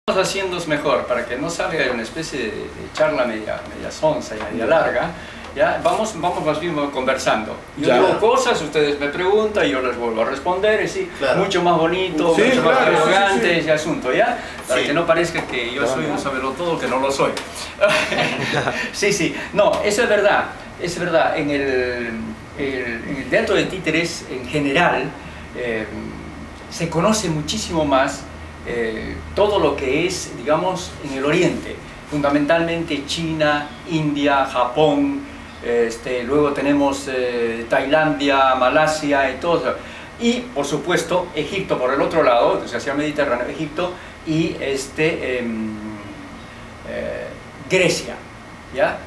Vamos haciendo mejor, para que no salga una especie de charla media sonsa y media larga, ¿ya? Vamos más bien conversando. Yo digo cosas, ustedes me preguntan y yo les vuelvo a responder, y sí, claro, mucho más bonito, mucho más arrogante ese asunto, ¿ya? Para que no parezca que yo soy un sabelotodo, que no lo soy. Sí, no, eso es verdad, en el teatro de títeres en general se conoce muchísimo más todo lo que es, digamos, en el Oriente, fundamentalmente China, India, Japón, luego tenemos Tailandia, Malasia y todo eso. Y, por supuesto, Egipto por el otro lado, entonces hacia el Mediterráneo, Egipto y Grecia, ¿ya?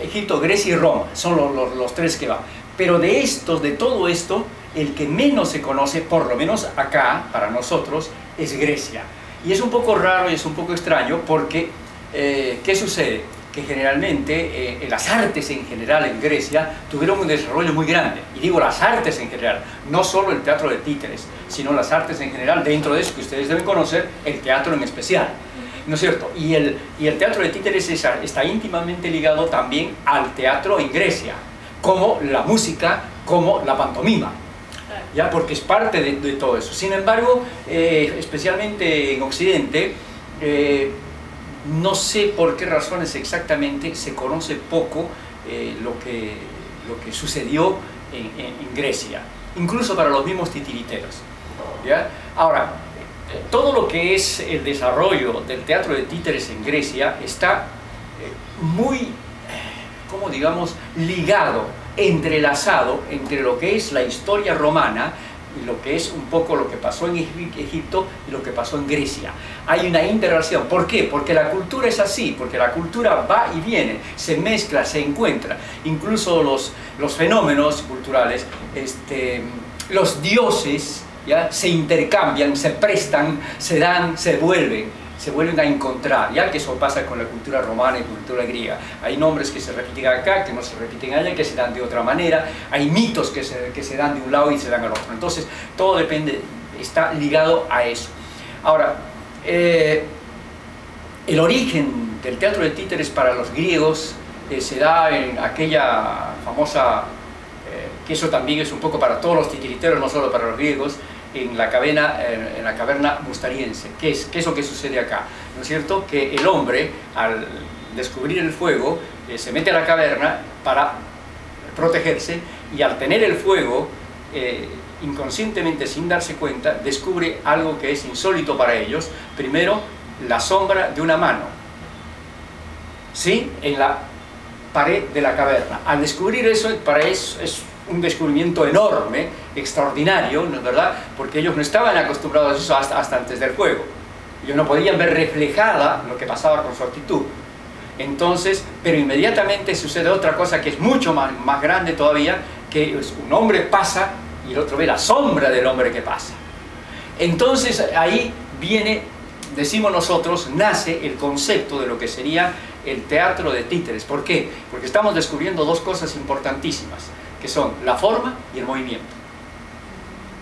Egipto, Grecia y Roma, son los tres que van. Pero de todo esto, el que menos se conoce, por lo menos acá, para nosotros, es Grecia. Y es un poco raro y es un poco extraño porque, ¿qué sucede? Que generalmente las artes en general en Grecia tuvieron un desarrollo muy grande. Y digo las artes en general, no solo el teatro de títeres, sino las artes en general, dentro de eso que ustedes deben conocer, el teatro en especial. ¿No es cierto? Y el teatro de títeres está íntimamente ligado también al teatro en Grecia, como la música, como la pantomima, ¿ya? Porque es parte de todo eso. Sin embargo, especialmente en Occidente, no sé por qué razones exactamente se conoce poco lo que sucedió en Grecia, incluso para los mismos titiriteros, ¿ya? Ahora, todo lo que es el desarrollo del teatro de títeres en Grecia está muy, como digamos, ligado, entrelazado entre lo que es la historia romana y lo que es un poco lo que pasó en Egipto y lo que pasó en Grecia. Hay una interrelación. ¿Por qué? Porque la cultura es así, porque la cultura va y viene, se mezcla, se encuentra. Incluso los fenómenos culturales, los dioses, ¿ya? Se intercambian, se prestan, se dan, se vuelven a encontrar, ya que eso pasa con la cultura romana y cultura griega. Hay nombres que se repiten acá, que no se repiten allá, que se dan de otra manera, hay mitos que se dan de un lado y se dan al otro. Entonces, todo depende, está ligado a eso. Ahora, el origen del teatro de títeres para los griegos se da en aquella famosa, que eso también es un poco para todos los titiriteros, no solo para los griegos, en la caverna mustariense. ¿Qué es lo que sucede acá? ¿No es cierto? Que el hombre, al descubrir el fuego, se mete a la caverna para protegerse, y al tener el fuego, inconscientemente, sin darse cuenta, descubre algo que es insólito para ellos. Primero, la sombra de una mano, ¿sí?, en la pared de la caverna. Al descubrir eso, para ellos es un descubrimiento enorme, extraordinario, ¿no es verdad? Porque ellos no estaban acostumbrados a eso hasta antes del fuego. Ellos no podían ver reflejada lo que pasaba con su actitud. Entonces, pero inmediatamente sucede otra cosa que es mucho más grande todavía, que es un hombre pasa y el otro ve la sombra del hombre que pasa. Entonces ahí viene, decimos nosotros, nace el concepto de lo que sería el teatro de títeres. ¿Por qué? Porque estamos descubriendo dos cosas importantísimas, que son la forma y el movimiento.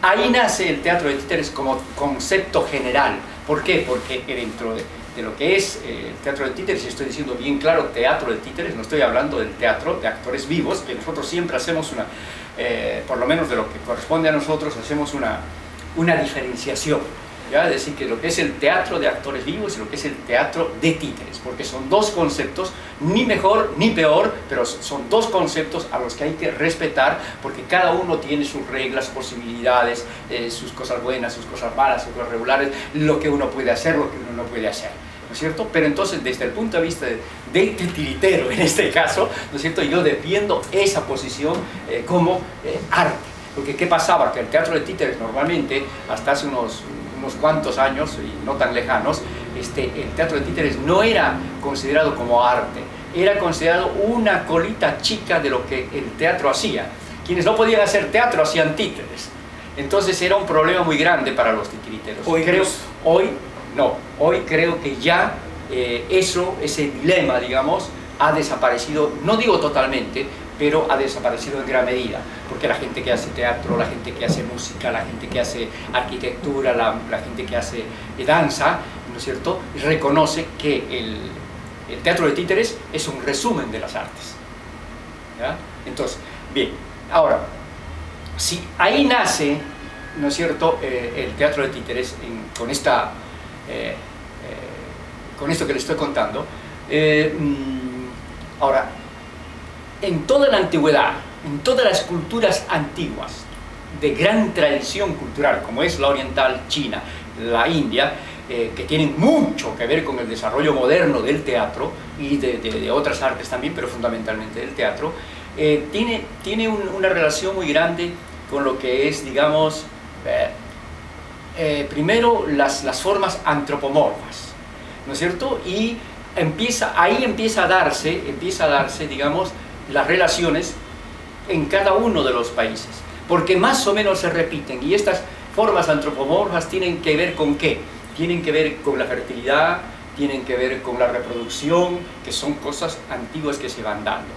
Ahí nace el teatro de títeres como concepto general. ¿Por qué? Porque dentro de lo que es el teatro de títeres, y estoy diciendo bien claro teatro de títeres, no estoy hablando del teatro de actores vivos, que nosotros siempre hacemos por lo menos de lo que corresponde a nosotros, hacemos una diferenciación, ¿ya? Es decir, que lo que es el teatro de actores vivos y lo que es el teatro de títeres, porque son dos conceptos, ni mejor ni peor, pero son dos conceptos a los que hay que respetar, porque cada uno tiene sus reglas, sus posibilidades, sus cosas buenas, sus cosas malas, sus cosas regulares, lo que uno puede hacer, lo que uno no puede hacer, ¿no es cierto? Pero entonces, desde el punto de vista del titiritero, en este caso, ¿no es cierto?, yo defiendo esa posición como arte. Porque ¿qué pasaba? Que el teatro de títeres normalmente, hasta hace unos cuantos años, y no tan lejanos, el teatro de títeres no era considerado como arte, era considerado una colita chica de lo que el teatro hacía. Quienes no podían hacer teatro hacían títeres. Entonces era un problema muy grande para los titiriteros. Hoy creo que ya ese dilema, digamos, ha desaparecido, no digo totalmente, pero ha desaparecido en gran medida, porque la gente que hace teatro, la gente que hace música, la gente que hace arquitectura, la gente que hace danza, ¿no es cierto?, reconoce que el teatro de títeres es un resumen de las artes. ¿Ya? Entonces, bien, ahora, si ahí nace, ¿no es cierto?, el teatro de títeres con esto que les estoy contando. Ahora, en toda la antigüedad, en todas las culturas antiguas de gran tradición cultural, como es la oriental, China, la India, que tienen mucho que ver con el desarrollo moderno del teatro y de otras artes también, pero fundamentalmente del teatro, tiene una relación muy grande con lo que es, digamos, primero las formas antropomorfas, ¿no es cierto? Y ahí empieza a darse, digamos, las relaciones en cada uno de los países, porque más o menos se repiten, y estas formas antropomorfas tienen que ver con ¿qué? Tienen que ver con la fertilidad, tienen que ver con la reproducción, que son cosas antiguas que se van dando.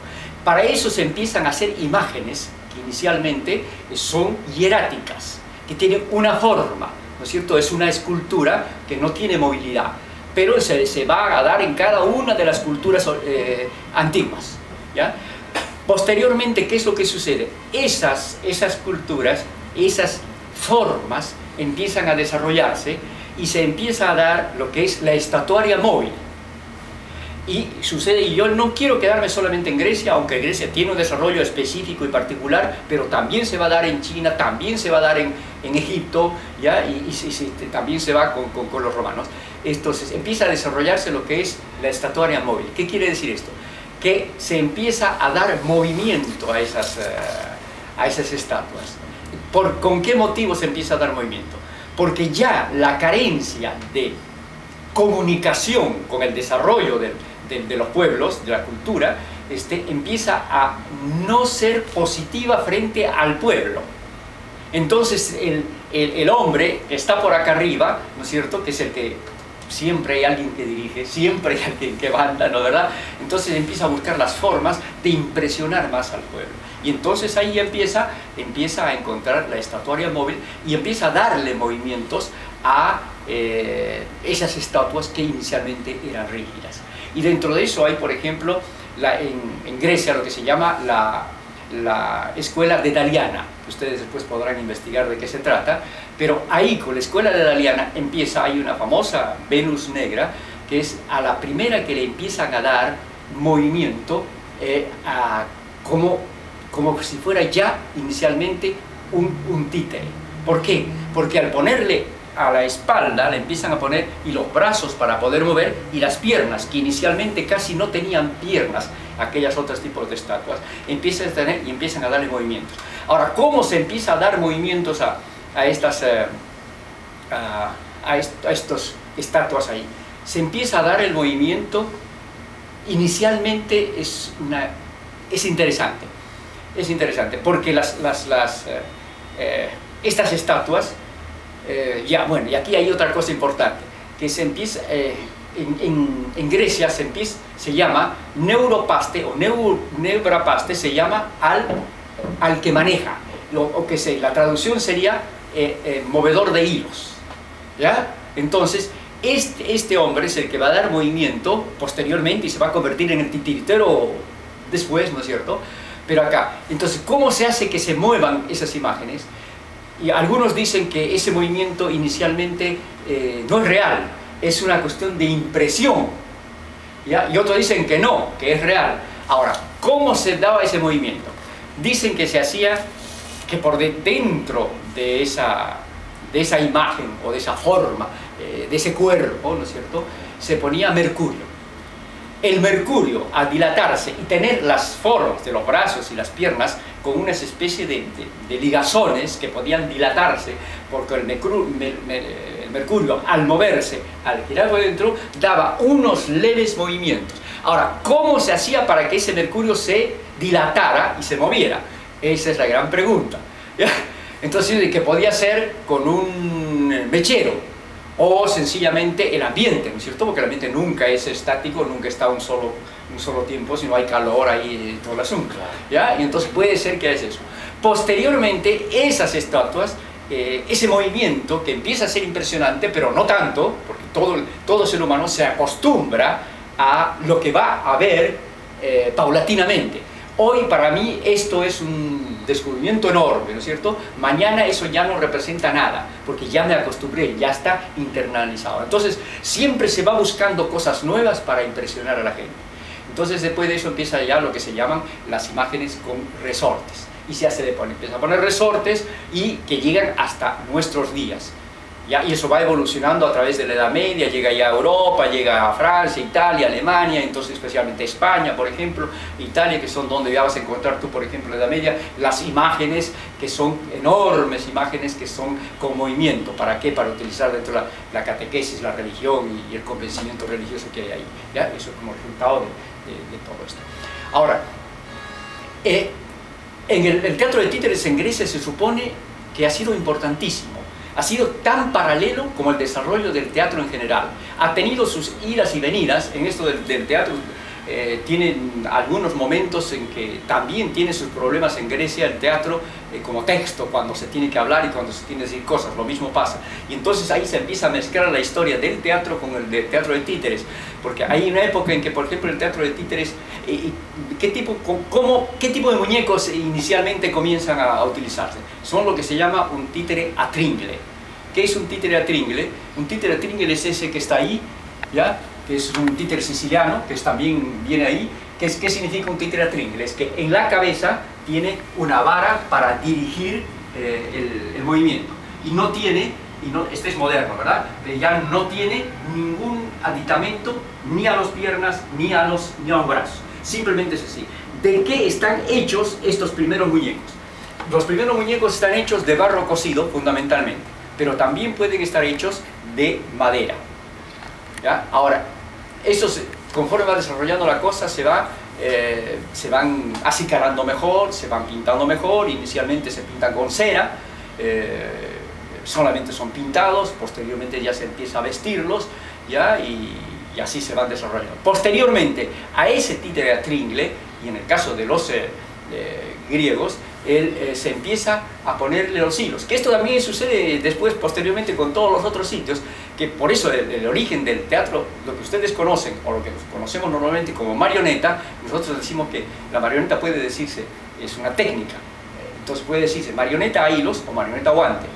Para eso se empiezan a hacer imágenes que inicialmente son hieráticas, que tienen una forma, ¿no es cierto? Es una escultura que no tiene movilidad, pero se va a dar en cada una de las culturas antiguas, ¿ya? Posteriormente, ¿qué es lo que sucede? Esas culturas, esas formas empiezan a desarrollarse y se empieza a dar lo que es la estatuaria móvil. Y sucede, y yo no quiero quedarme solamente en Grecia, aunque Grecia tiene un desarrollo específico y particular, pero también se va a dar en China, también se va a dar en Egipto, ¿ya? Y también se va con los romanos. Entonces empieza a desarrollarse lo que es la estatuaria móvil. ¿Qué quiere decir esto? Que se empieza a dar movimiento a esas estatuas. ¿Con qué motivo se empieza a dar movimiento? Porque ya la carencia de comunicación con el desarrollo de los pueblos, de la cultura, empieza a no ser positiva frente al pueblo. Entonces el hombre que está por acá arriba, ¿no es cierto?, que es el que siempre hay alguien que dirige, siempre hay alguien que manda, ¿no es verdad? Entonces empieza a buscar las formas de impresionar más al pueblo. Y entonces ahí empieza a encontrar la estatuaria móvil y empieza a darle movimientos a esas estatuas que inicialmente eran rígidas. Y dentro de eso hay, por ejemplo, en Grecia lo que se llama la escuela dedaliana. Ustedes después podrán investigar de qué se trata, pero ahí con la escuela dedaliana hay una famosa Venus negra, que es a la primera que le empiezan a dar movimiento como si fuera ya inicialmente un títere. ¿Por qué? Porque al ponerle a la espalda le empiezan a poner y los brazos para poder mover y las piernas, que inicialmente casi no tenían piernas, aquellos otros tipos de estatuas, empiezan a tener y empiezan a darle movimientos. Ahora, ¿cómo se empieza a dar movimientos a estas estatuas ahí? Se empieza a dar el movimiento, inicialmente es interesante. Es interesante, porque estas estatuas, bueno, y aquí hay otra cosa importante, que se empieza, en Grecia se llama neuropaste, o neubrapaste, se llama al que maneja, la traducción sería movedor de hilos, ¿ya? Entonces, este hombre es el que va a dar movimiento posteriormente y se va a convertir en el titiritero después, ¿no es cierto? Pero acá, entonces, ¿cómo se hace que se muevan esas imágenes? Y algunos dicen que ese movimiento inicialmente no es real, es una cuestión de impresión, ¿ya? Y otros dicen que no, que es real. Ahora, ¿cómo se daba ese movimiento? Dicen que se hacía que por dentro de esa imagen o de esa forma, de ese cuerpo, ¿no es cierto?, se ponía mercurio. El mercurio, al dilatarse y tener las formas de los brazos y las piernas con una especie de ligazones que podían dilatarse, porque el mercurio al moverse, al girar por dentro, daba unos leves movimientos. Ahora, ¿cómo se hacía para que ese mercurio se dilatara y se moviera? Esa es la gran pregunta, ¿ya? Entonces, ¿qué podía ser con un mechero? O sencillamente el ambiente, ¿no es cierto? Porque el ambiente nunca es estático, nunca está un solo tiempo, sino hay calor ahí y todo el asunto, ¿ya? Y entonces puede ser que es eso. Posteriormente, esas estatuas ese movimiento que empieza a ser impresionante, pero no tanto, porque todo ser humano se acostumbra a lo que va a ver paulatinamente. Hoy para mí esto es un descubrimiento enorme, ¿no es cierto? Mañana eso ya no representa nada, porque ya me acostumbré, ya está internalizado. Entonces siempre se va buscando cosas nuevas para impresionar a la gente. Entonces después de eso empieza ya lo que se llaman las imágenes con resortes. Y se hace empieza a poner resortes y que llegan hasta nuestros días. ¿Ya? Y eso va evolucionando a través de la Edad Media, llega ya a Europa, llega a Francia, Italia, Alemania, entonces especialmente España, por ejemplo, Italia, que son donde ya vas a encontrar tú, por ejemplo, en la Edad Media, las imágenes que son enormes, imágenes que son con movimiento. ¿Para qué? Para utilizar dentro de la catequesis, la religión y el convencimiento religioso que hay ahí. ¿Ya? Eso es como resultado de todo esto. Ahora, en el teatro de títeres en Grecia se supone que ha sido importantísimo. Ha sido tan paralelo como el desarrollo del teatro en general. Ha tenido sus idas y venidas. En esto del teatro tienen algunos momentos en que también tiene sus problemas en Grecia el teatro como texto, cuando se tiene que hablar y cuando se tiene que decir cosas, lo mismo pasa. Y entonces ahí se empieza a mezclar la historia del teatro con el del teatro de títeres, porque hay una época en que, por ejemplo, el teatro de títeres, ¿qué tipo de muñecos inicialmente comienzan a utilizarse? Son lo que se llama un títere a tringle. ¿Qué es un títere a tringle? Un títere a tringle es ese que está ahí, ¿ya? Que es un títere siciliano, que también viene ahí. ¿Qué significa un títere a tringle? Es que en la cabeza tiene una vara para dirigir el movimiento. Y no tiene, este es moderno, ¿verdad? Ya no tiene ningún aditamento ni a las piernas ni a los brazos. Simplemente es así. ¿De qué están hechos estos primeros muñecos? Los primeros muñecos están hechos de barro cocido, fundamentalmente, pero también pueden estar hechos de madera. ¿Ya? Ahora, conforme va desarrollando la cosa, se van acicalando mejor, se van pintando mejor. Inicialmente se pintan con cera, solamente son pintados, posteriormente ya se empieza a vestirlos, ¿ya? Y así se van desarrollando. Posteriormente a ese títere a tringle, y en el caso de los griegos, se empieza a ponerle los hilos, que esto también sucede después, posteriormente, con todos los otros sitios, que por eso el origen del teatro, lo que ustedes conocen, o lo que conocemos normalmente como marioneta, nosotros decimos que la marioneta puede decirse, es una técnica, entonces puede decirse marioneta a hilos o marioneta a guante,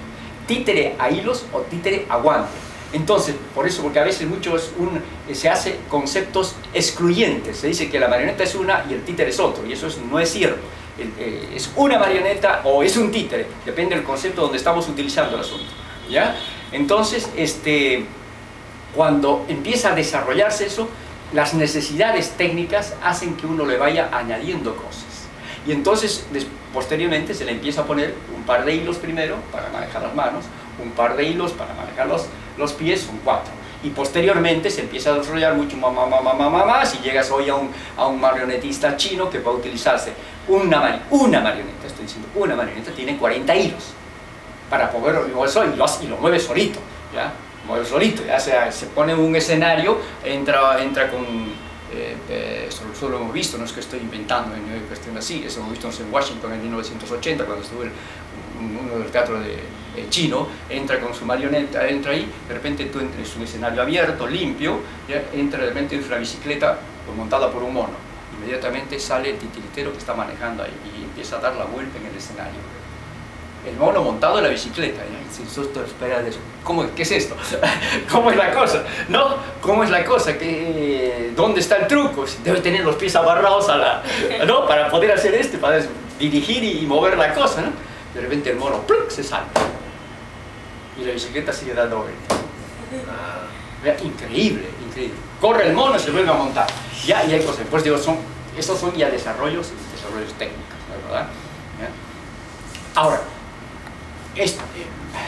títere a hilos o títere a guante. Entonces, por eso, porque a veces se hace conceptos excluyentes, se dice que la marioneta es una y el títere es otro, y eso no es cierto. Es una marioneta o es un títere, depende del concepto donde estamos utilizando el asunto, ¿ya? Entonces, cuando empieza a desarrollarse eso, las necesidades técnicas hacen que uno le vaya añadiendo cosas. Y entonces, posteriormente, se le empieza a poner un par de hilos primero para manejar las manos, un par de hilos para manejar los pies, son 4. Y posteriormente se empieza a desarrollar mucho más, y llegas hoy a un marionetista chino que va a utilizarse una marioneta, estoy diciendo, una marioneta tiene 40 hilos para poder y lo mueve solito, ¿ya? Mueve solito, ya se pone en un escenario, entra con, eso lo hemos visto, no es que estoy inventando en cuestión así, eso lo hemos visto en Washington en 1980, cuando estuvo uno del teatro chino, entra con su marioneta, entra ahí, de repente tú entras en un escenario abierto, limpio, ya, entra de repente en una bicicleta montada por un mono. Inmediatamente sale el titiritero que está manejando ahí y empieza a dar la vuelta en el escenario. El mono montado en la bicicleta, y sin susto espera de eso. ¿Qué es esto? ¿Cómo es la cosa? ¿No? ¿Cómo es la cosa? ¿Dónde está el truco? Debe tener los pies agarrados ¿no? Para poder hacer para dirigir y mover la cosa, ¿no? De repente el mono ¡pluc! Se sale y la bicicleta sigue dando vueltas. Increíble, increíble. Corre el mono y se vuelve a montar. Ya, y hay cosas. Pues digo, estos son ya desarrollos técnicos, ¿verdad? ¿Ya? Ahora,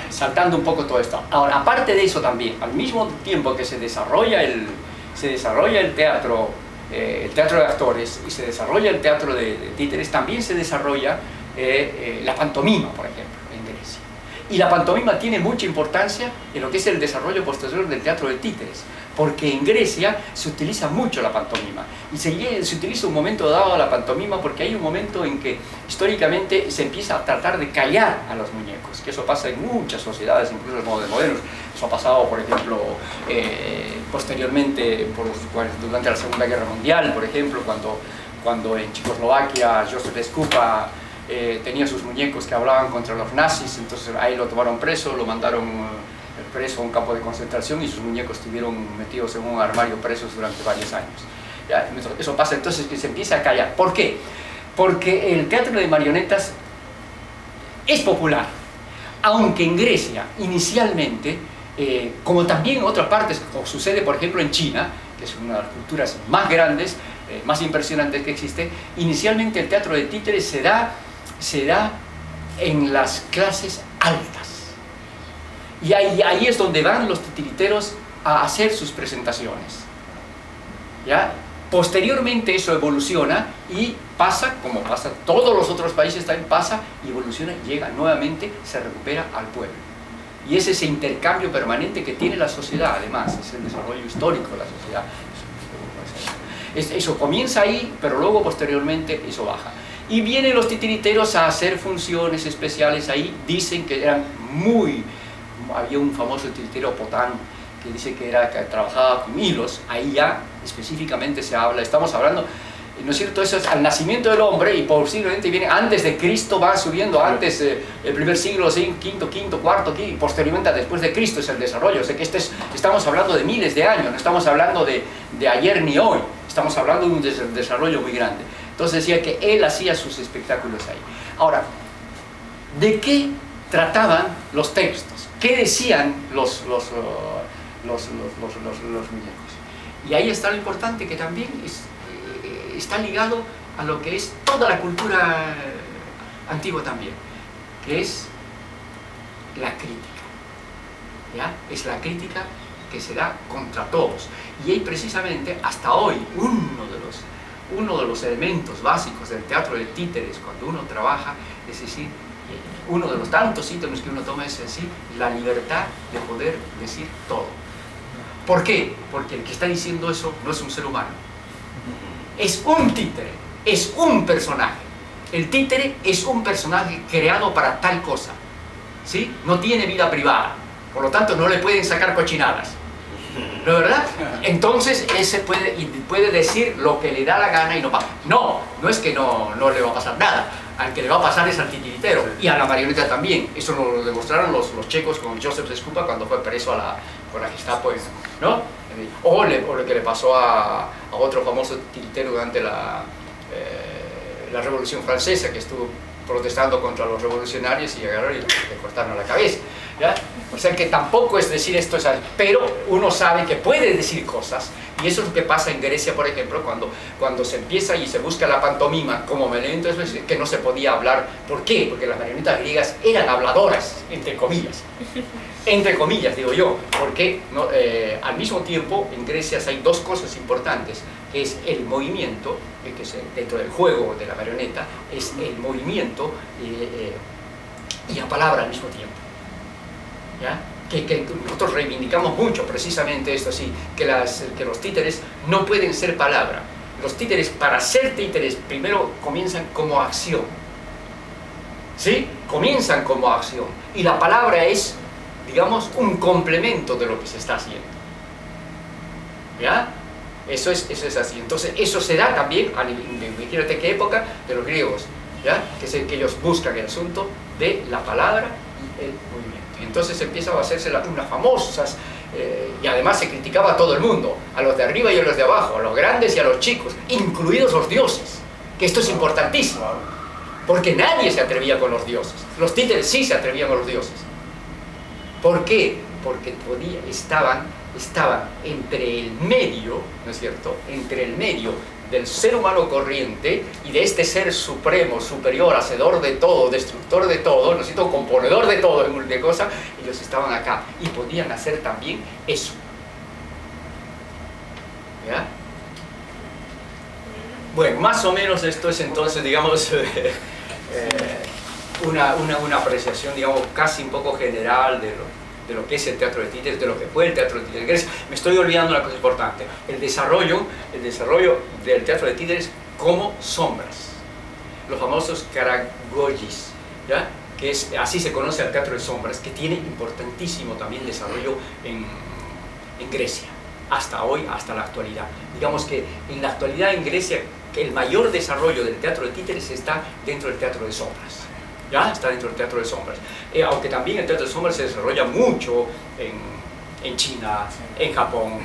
saltando un poco todo esto. Ahora, aparte de eso también, al mismo tiempo que se desarrolla el teatro de actores y se desarrolla el teatro de títeres, también se desarrolla la pantomima, por ejemplo, en Grecia. Y la pantomima tiene mucha importancia en lo que es el desarrollo posterior del teatro de títeres, porque en Grecia se utiliza mucho la pantomima, y se utiliza un momento dado a la pantomima porque hay un momento en que históricamente se empieza a tratar de callar a los muñecos, que eso pasa en muchas sociedades, incluso en modos modernos. Eso ha pasado, por ejemplo, posteriormente, durante la Segunda Guerra Mundial, por ejemplo, cuando en Checoslovaquia Joseph Scupa tenía sus muñecos que hablaban contra los nazis, entonces ahí lo tomaron preso, lo mandaron preso a un campo de concentración y sus muñecos estuvieron metidos en un armario presos durante varios años. Ya, eso pasa entonces que se empieza a callar. ¿Por qué? Porque el teatro de marionetas es popular, aunque en Grecia inicialmente, como también en otras partes, como sucede por ejemplo en China, que es una de las culturas más grandes, más impresionantes que existe, inicialmente el teatro de títeres se da en las clases altas. Y ahí es donde van los titiriteros a hacer sus presentaciones. ¿Ya? Posteriormente eso evoluciona y pasa, como pasa en todos los otros países, también pasa, y evoluciona, llega nuevamente, se recupera al pueblo. Y es ese intercambio permanente que tiene la sociedad, además, es el desarrollo histórico de la sociedad. Eso comienza ahí, pero luego posteriormente eso baja. Y vienen los titiriteros a hacer funciones especiales ahí, dicen que eran había un famoso titiritero Potán, que dice que trabajaba con hilos, ahí ya específicamente se habla, estamos hablando, ¿no es cierto? Eso es al nacimiento del hombre, y posiblemente viene antes de Cristo, va subiendo antes, el primer siglo, quinto, cuarto, y posteriormente después de Cristo es el desarrollo. O sea que estamos hablando de miles de años, no estamos hablando de ayer ni hoy, estamos hablando de un desarrollo muy grande. Entonces decía que él hacía sus espectáculos ahí. Ahora, ¿de qué trataban los textos? ¿Qué decían los muñecos? Y ahí está lo importante, que también está ligado a lo que es toda la cultura antigua también, que es la crítica. ¿Ya? Es la crítica que se da contra todos. Y ahí precisamente, hasta hoy, uno de los elementos básicos del teatro de títeres cuando uno trabaja, es decir, uno de los tantos ítems que uno toma es decir, la libertad de poder decir todo. ¿Por qué? Porque el que está diciendo eso no es un ser humano. Es un títere, es un personaje. El títere es un personaje creado para tal cosa, ¿sí? No tiene vida privada, por lo tanto no le pueden sacar cochinadas, ¿no es verdad? Entonces ese puede decir lo que le da la gana y no pasa. No es que no le va a pasar nada. Al que le va a pasar es al titiritero y a la marioneta también. Eso lo demostraron los checos con Joseph Scupa cuando fue preso con la Gestapo, ¿no? O lo que le pasó a otro famoso titiritero durante la Revolución Francesa, que estuvo protestando contra los revolucionarios y agarraron y le cortaron la cabeza, ¿ya? O sea que tampoco es decir esto, pero uno sabe que puede decir cosas, y eso es lo que pasa en Grecia, por ejemplo, cuando se empieza y se busca la pantomima como elemento, es que no se podía hablar. ¿Por qué? Porque las marionetas griegas eran habladoras, entre comillas. Entre comillas, digo yo, porque al mismo tiempo en Grecia hay dos cosas importantes, que es el movimiento, que es dentro del juego de la marioneta, es el movimiento y la palabra al mismo tiempo. ¿Ya? Que nosotros reivindicamos mucho precisamente esto, así, que los títeres no pueden ser palabra. Los títeres, para ser títeres, primero comienzan como acción, ¿sí? Comienzan como acción, y la palabra es, digamos, un complemento de lo que se está haciendo. ¿Ya? Eso es así. Entonces eso se da también, imagínate qué época, de los griegos, ¿ya? Que ellos buscan el asunto de la palabra y el movimiento. Y entonces empiezan a hacerse unas famosas, y además se criticaba a todo el mundo, a los de arriba y a los de abajo, a los grandes y a los chicos, incluidos los dioses, que esto es importantísimo, porque nadie se atrevía con los dioses. Los títeres sí se atrevían con los dioses. ¿Por qué? Porque estaban entre el medio, ¿no es cierto?, entre el medio del ser humano corriente y de este ser supremo, superior, hacedor de todo, destructor de todo, ¿no es cierto?, componedor de todo, de cosas. Ellos estaban acá y podían hacer también eso. ¿Ya? Bueno, más o menos esto es entonces, digamos, una apreciación, digamos, casi un poco general de lo que es el teatro de títeres, de lo que fue el teatro de títeres en Grecia. Me estoy olvidando una cosa importante, el desarrollo del teatro de títeres como sombras, los famosos karagogis, ¿ya? Que es, así se conoce al teatro de sombras, que tiene importantísimo también desarrollo en Grecia, hasta hoy, hasta la actualidad. Digamos que en la actualidad en Grecia, que el mayor desarrollo del teatro de títeres está dentro del teatro de sombras. ¿Ya? Está dentro del teatro de sombras. Aunque también el teatro de sombras se desarrolla mucho en China, en Japón,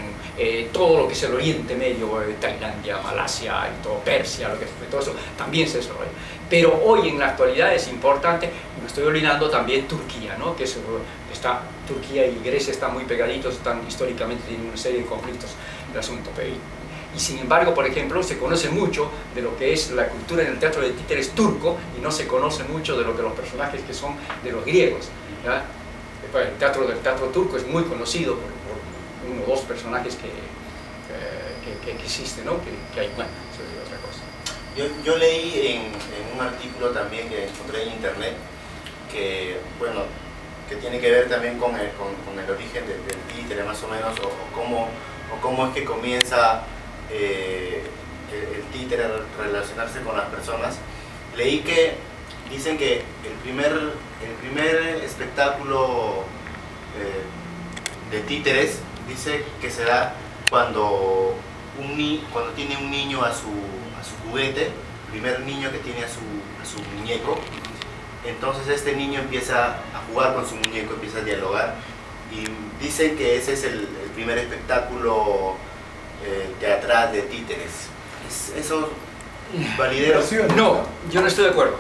todo lo que es el Oriente Medio, Tailandia, Malasia, y todo, Persia, todo eso también se desarrolla. Pero hoy en la actualidad es importante, me estoy olvidando también Turquía, ¿no? Que Turquía y Grecia están muy pegaditos, históricamente tienen una serie de conflictos el asunto. Y sin embargo, por ejemplo, se conoce mucho de lo que es la cultura en el teatro de títeres turco y no se conoce mucho de lo que los personajes que son de los griegos, ¿ya? El teatro turco es muy conocido por uno o dos personajes que existen, ¿no? Que hay, bueno, eso es otra cosa. Yo leí en un artículo también que encontré en internet que, bueno, que tiene que ver también con el origen del títere más o menos, o cómo es que comienza el títere a relacionarse con las personas. Leí que dicen que el primer espectáculo de títeres dice que se da cuando tiene un niño a su juguete, el primer niño que tiene a su muñeco. Entonces este niño empieza a jugar con su muñeco, empieza a dialogar, y dicen que ese es el primer espectáculo teatral de títeres. ¿Eso validero? No, yo no estoy de acuerdo.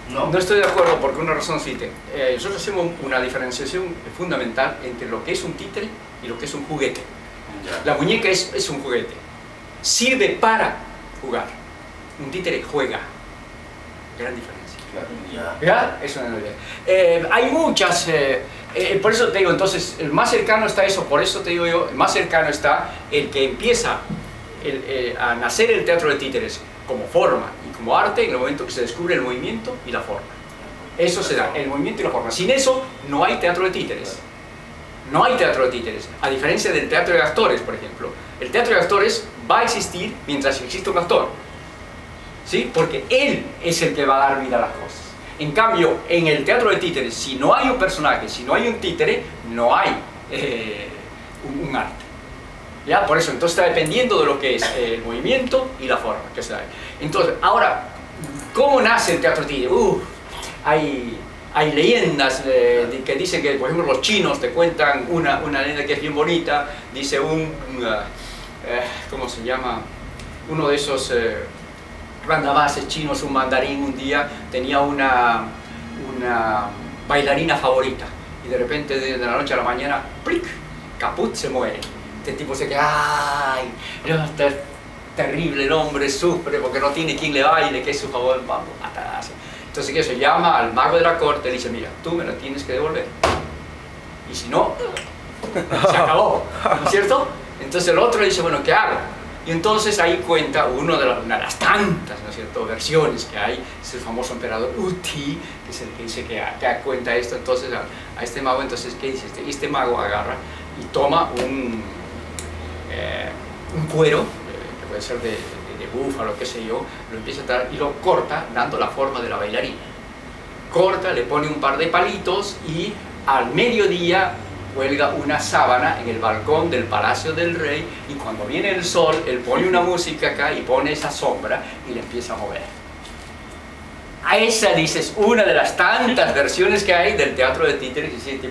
No estoy de acuerdo por una razón simple. Nosotros hacemos una diferenciación fundamental entre lo que es un títere y lo que es un juguete. Ya. La muñeca es un juguete, sirve para jugar. Un títere juega. Gran diferencia. Claro, ya. ¿Ya? Es una idea. Hay muchas, por eso te digo, entonces, el más cercano está eso, por eso te digo yo, el más cercano está el que empieza a nacer el teatro de títeres como forma y como arte en el momento que se descubre el movimiento y la forma. Eso se da, el movimiento y la forma. Sin eso, no hay teatro de títeres. No hay teatro de títeres, a diferencia del teatro de actores, por ejemplo. El teatro de actores va a existir mientras existe un actor, ¿sí? Porque él es el que va a dar vida a las cosas. En cambio, en el teatro de títeres, si no hay un personaje, si no hay un títere, no hay un arte. ¿Ya? Por eso, entonces está dependiendo de lo que es el movimiento y la forma que se da. Entonces, ahora, ¿cómo nace el teatro de títeres? Hay leyendas que dicen que, por ejemplo, los chinos te cuentan una leyenda que es bien bonita. Dice ¿cómo se llama? Uno de esos mandavases chinos, un mandarín, un día tenía una bailarina favorita y de repente de la noche a la mañana, ¡plic!, caput, se muere. Este tipo se queda, ¡ay! Este terrible, el hombre sufre porque no tiene quien le baile, que es su favor, vamos, matarse. Entonces, ¿qué? Se llama al mago de la corte y le dice, mira, tú me la tienes que devolver. Y si no, se acabó, ¿no es cierto? Entonces el otro le dice, bueno, ¿qué hago? Y entonces ahí cuenta una de las tantas, ¿no es cierto?, versiones que hay, es el famoso emperador Uti, que es el que dice que cuenta esto. Entonces a este mago, entonces, ¿qué dice? Este mago agarra y toma un cuero, que puede ser de búfalo, qué sé yo, lo empieza a dar y lo corta dando la forma de la bailarina. Corta, le pone un par de palitos y al mediodía cuelga una sábana en el balcón del palacio del rey, y cuando viene el sol, él pone una música acá y pone esa sombra y le empieza a mover. A esa, dices, una de las tantas versiones que hay del teatro de títeres, y sí,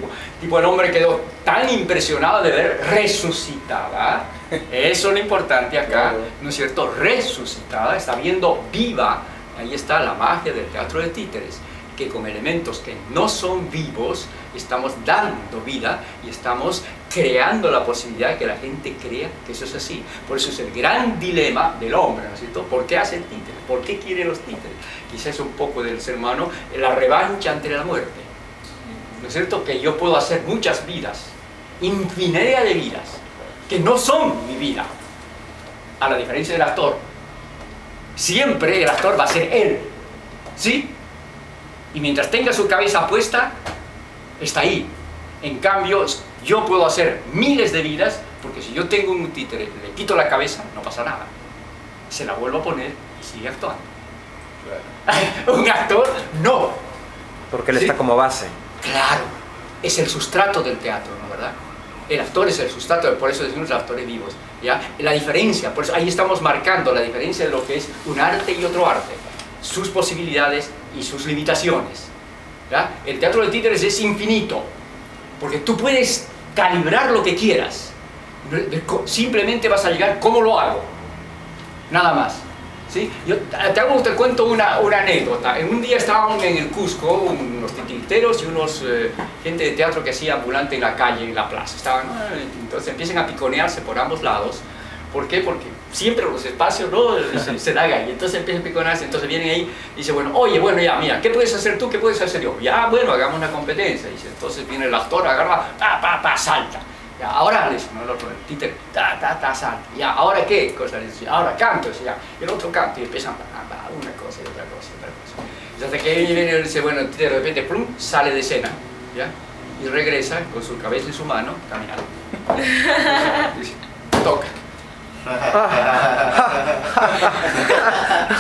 tipo el hombre quedó tan impresionado de ver resucitada. Eso es lo importante acá, ¿no es cierto? Resucitada, está viendo viva. Ahí está la magia del teatro de títeres, que con elementos que no son vivos estamos dando vida y estamos creando la posibilidad de que la gente crea que eso es así. Por eso es el gran dilema del hombre, ¿no es cierto? ¿Por qué hace el títere? ¿Por qué quiere los títeres? Quizás es un poco del ser humano, la revancha ante la muerte, ¿no es cierto? Que yo puedo hacer muchas vidas, infinidad de vidas, que no son mi vida, a la diferencia del actor. Siempre el actor va a ser él, ¿sí? Y mientras tenga su cabeza puesta, está ahí. En cambio, yo puedo hacer miles de vidas, porque si yo tengo un títere, le quito la cabeza, no pasa nada. Se la vuelvo a poner y sigue actuando. Claro. Un actor, no. Porque él está como base. Claro, es el sustrato del teatro, ¿no, verdad? El actor es el sustrato, por eso decimos actores vivos, ¿ya? La diferencia, por eso ahí estamos marcando la diferencia de lo que es un arte y otro arte, sus posibilidades y sus limitaciones, ¿ya? El teatro de títeres es infinito, porque tú puedes calibrar lo que quieras, simplemente vas a llegar cómo lo hago, nada más. ¿Sí? Yo te cuento una anécdota. En un día estaban en el Cusco unos titiriteros y unos gente de teatro que hacía ambulante en la calle, en la plaza. Entonces empiezan a piconearse por ambos lados. ¿Por qué? Porque siempre los espacios, ¿no? se dan ahí. Entonces empiezan a piconearse. Entonces vienen ahí y dicen, bueno, oye, bueno, ya, mira, ¿qué puedes hacer tú? ¿Qué puedes hacer yo? Ya, bueno, hagamos una competencia. Dice, entonces viene el actor, agarra, salta. Ya, ahora le dice, no, el otro, el títere, salta. Ya, ¿ahora qué? Cosa le dice, ahora canto, dice, ya. Y el otro canto y empiezan una cosa y otra cosa y otra cosa. Y hasta que viene y dice, bueno, el títere de repente, plum, sale de escena, ¿ya? Y regresa con su cabeza y su mano, caminando. Dice, toca.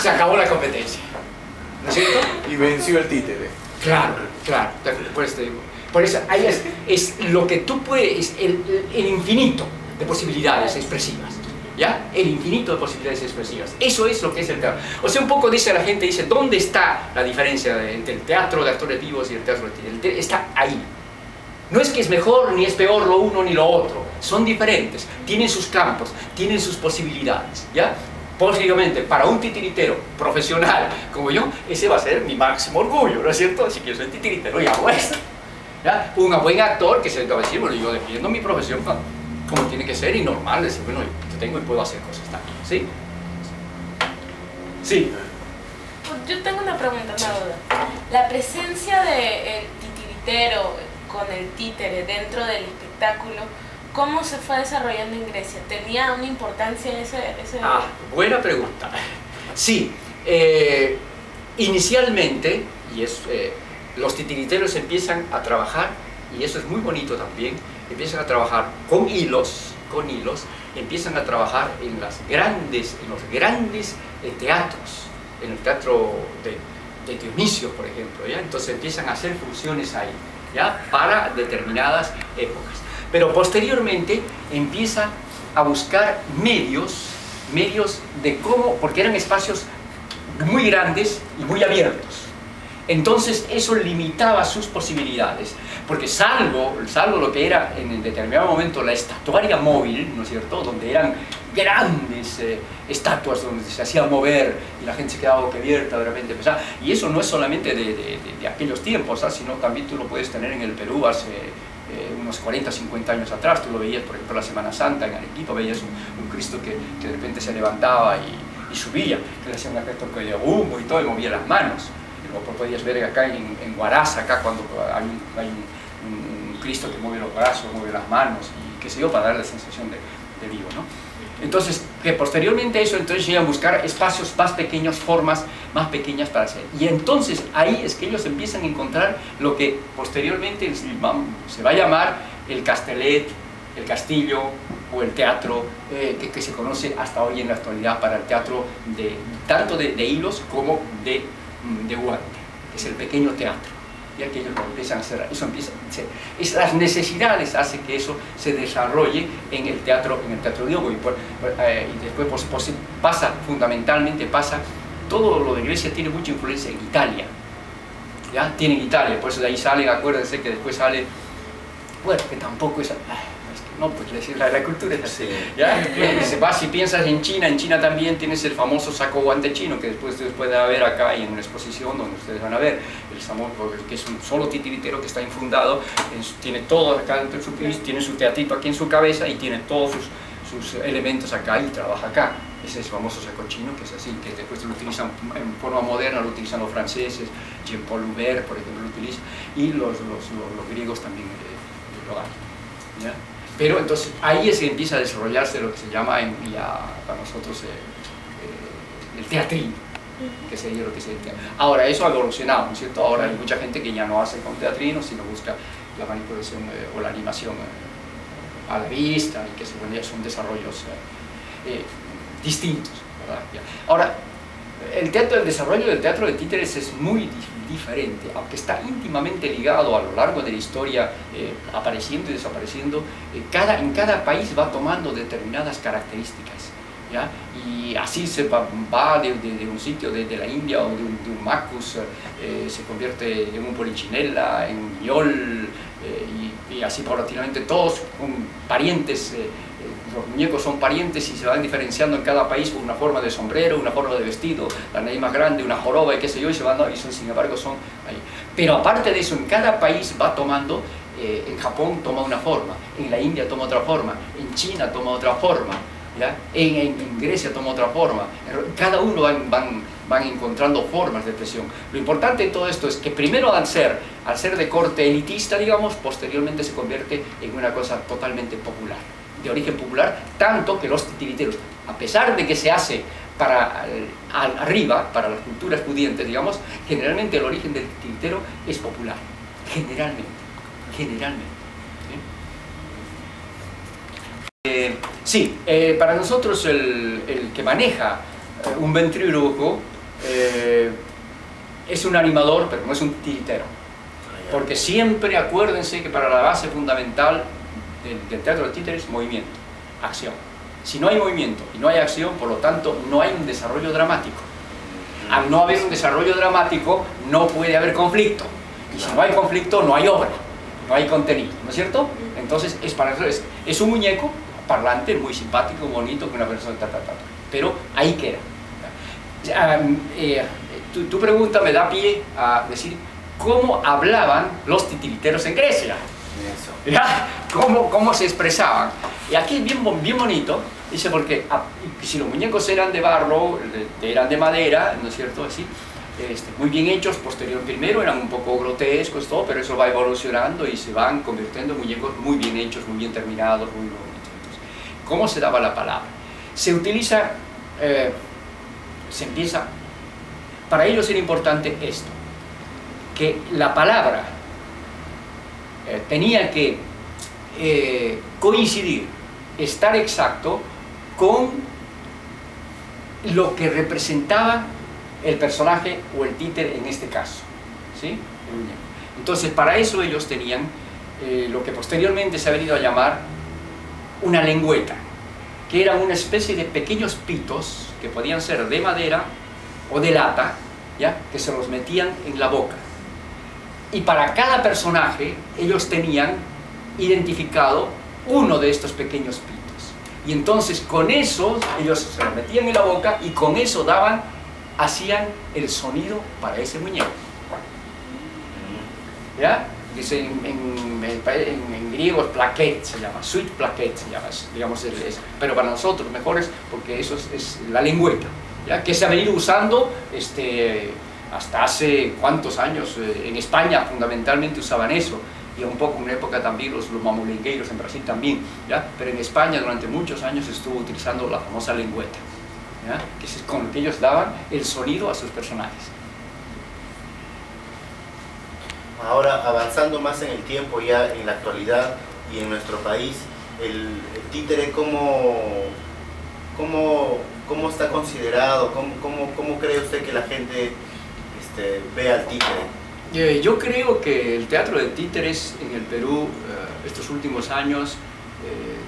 Se acabó la competencia. ¿No es cierto? Y venció el títere. Claro, claro. Por eso, ahí es lo que tú puedes, el infinito de posibilidades expresivas, ¿ya? El infinito de posibilidades expresivas. Eso es lo que es el teatro. O sea, un poco dice la gente, dice, ¿dónde está la diferencia entre el teatro de actores vivos y el teatro de títeres? Está ahí. No es que es mejor ni es peor lo uno ni lo otro. Son diferentes. Tienen sus campos, tienen sus posibilidades, ¿ya? Posiblemente para un titiritero profesional como yo, ese va a ser mi máximo orgullo, ¿no es cierto? Así que yo soy titiritero y hago esto. ¿Ya? Un buen actor que se va a decir, bueno, yo defiendo mi profesión como tiene que ser y normal, decir, bueno, yo tengo y puedo hacer cosas también, ¿sí? Sí. Yo tengo una pregunta, una duda. La presencia del titiritero con el títere dentro del espectáculo, ¿cómo se fue desarrollando en Grecia? ¿Tenía una importancia en ese...? Buena pregunta. Sí, inicialmente, los titiriteros empiezan a trabajar, y eso es muy bonito también, empiezan a trabajar con hilos, empiezan a trabajar en los grandes teatros, en el teatro de Dionisio, por ejemplo, ¿ya? Entonces empiezan a hacer funciones ahí, ¿ya? Para determinadas épocas. Pero posteriormente empieza a buscar medios de cómo, porque eran espacios muy grandes y muy abiertos. Entonces eso limitaba sus posibilidades, porque salvo lo que era en determinado momento la estatuaria móvil, ¿no es cierto?, donde eran grandes estatuas donde se hacía mover y la gente se quedaba boquiabierta de repente, y eso no es solamente de aquellos tiempos, sino también tú lo puedes tener en el Perú hace unos 40, 50 años atrás. Tú lo veías, por ejemplo, la Semana Santa en Arequipa, veías un Cristo que de repente se levantaba y subía, que le hacía un efecto de humo y todo, y movía las manos. Lo podías ver acá en Huaraz, acá cuando hay un Cristo que mueve los brazos, mueve las manos, y qué sé yo, para dar la sensación de vivo, ¿no? Entonces, que posteriormente eso, entonces llegan a buscar espacios más pequeños, formas más pequeñas para hacer. Y entonces ahí es que ellos empiezan a encontrar lo que posteriormente se va a llamar el castellet, el castillo o el teatro que se conoce hasta hoy en la actualidad para el teatro tanto de hilos como de guante, que es el pequeño teatro. Y aquellos lo empiezan a hacer, las necesidades hacen que eso se desarrolle en el teatro griego, y después fundamentalmente todo lo de Grecia tiene mucha influencia en Italia, ¿ya? Tienen Italia, por eso de ahí salen, acuérdense que después sale, bueno, que tampoco es... No, pues la cultura es así, ¿ya? Si piensas en China también tienes el famoso saco guante chino, que después puede haber acá y en una exposición donde ustedes van a ver, que es un solo titiritero que está infundado, tiene todo acá dentro de su piso, tiene su teatrito aquí en su cabeza y tiene todos sus elementos acá y trabaja acá. Ese es el famoso saco chino, que es así, que después lo utilizan en forma moderna, lo utilizan los franceses, Jean-Paul Humbert, por ejemplo, lo utiliza, y los griegos también lo dan, ¿ya? Pero entonces ahí es que empieza a desarrollarse lo que se llama para nosotros el teatrín, que sería lo que sería el teatro. Ahora, eso ha evolucionado, ¿no es cierto? Ahora hay mucha gente que ya no hace con teatrino, sino busca la manipulación o la animación a la vista, y que ya son desarrollos distintos, ¿verdad? Ahora, el desarrollo del teatro de títeres es muy diferente, aunque está íntimamente ligado a lo largo de la historia, apareciendo y desapareciendo. En cada país va tomando determinadas características, ¿ya? Y así se va de un sitio de la India o de un Macus, se convierte en un Polichinella, en un Guignol, y así paulatinamente todos con parientes. Los muñecos son parientes y se van diferenciando en cada país por una forma de sombrero, una forma de vestido, la nariz más grande, una joroba y qué sé yo, y sin embargo son ahí. Pero aparte de eso, en cada país va tomando, en Japón toma una forma, en la India toma otra forma, en China toma otra forma, ¿ya? En Grecia toma otra forma. Cada uno van encontrando formas de expresión. Lo importante de todo esto es que primero al ser de corte elitista, digamos, posteriormente se convierte en una cosa totalmente popular, de origen popular, tanto que los titiriteros, a pesar de que se hace para arriba, para las culturas pudientes, digamos, generalmente el origen del titiritero es popular, generalmente. Sí, para nosotros el que maneja un ventrílocuo es un animador, pero no es un titiritero, porque siempre acuérdense que para la base fundamental del teatro de títeres, movimiento, acción. Si no hay movimiento y no hay acción, por lo tanto, no hay un desarrollo dramático. Al no haber un desarrollo dramático, no puede haber conflicto. Y si no hay conflicto, no hay obra, no hay contenido, ¿no es cierto? Entonces, es un muñeco parlante, muy simpático, bonito, con una persona, pero ahí queda. Tu pregunta me da pie a decir cómo hablaban los titiriteros en Grecia. ¿Ya? ¿Cómo se expresaban? Y aquí es bien bonito, dice, porque si los muñecos eran de barro, eran de madera, ¿no es cierto? Así, muy bien hechos, primero eran un poco grotescos, todo, pero eso va evolucionando y se van convirtiendo en muñecos muy bien hechos, muy bien terminados, muy bonitos. ¿Cómo se daba la palabra? Se utiliza, para ellos era importante esto, que la palabra tenía que coincidir, estar exacto con lo que representaba el personaje o el títere en este caso, ¿sí? El muñeco. Entonces, para eso ellos tenían lo que posteriormente se ha venido a llamar una lengüeta, que era una especie de pequeños pitos que podían ser de madera o de lata, ¿ya? Que se los metían en la boca. Y para cada personaje ellos tenían identificado uno de estos pequeños pitos. Y entonces con eso ellos se los metían en la boca y con eso hacían el sonido para ese muñeco. ¿Ya? Dice en griego es plaquet, se llama, sweet plaquet se llama, digamos, pero para nosotros mejor es porque eso es la lengüeta, ¿ya? Que se ha venido usando hasta hace cuántos años. En España fundamentalmente usaban eso, y un poco en una época también los mamulengueiros en Brasil también, ¿ya? Pero en España durante muchos años estuvo utilizando la famosa lengüeta, ¿ya? Que es con lo que ellos daban el sonido a sus personajes. Ahora, avanzando más en el tiempo, ya en la actualidad y en nuestro país, el títere, ¿cómo está considerado? ¿Cómo cree usted que la gente ve al títere? Yo creo que el teatro de títeres en el Perú, estos últimos años,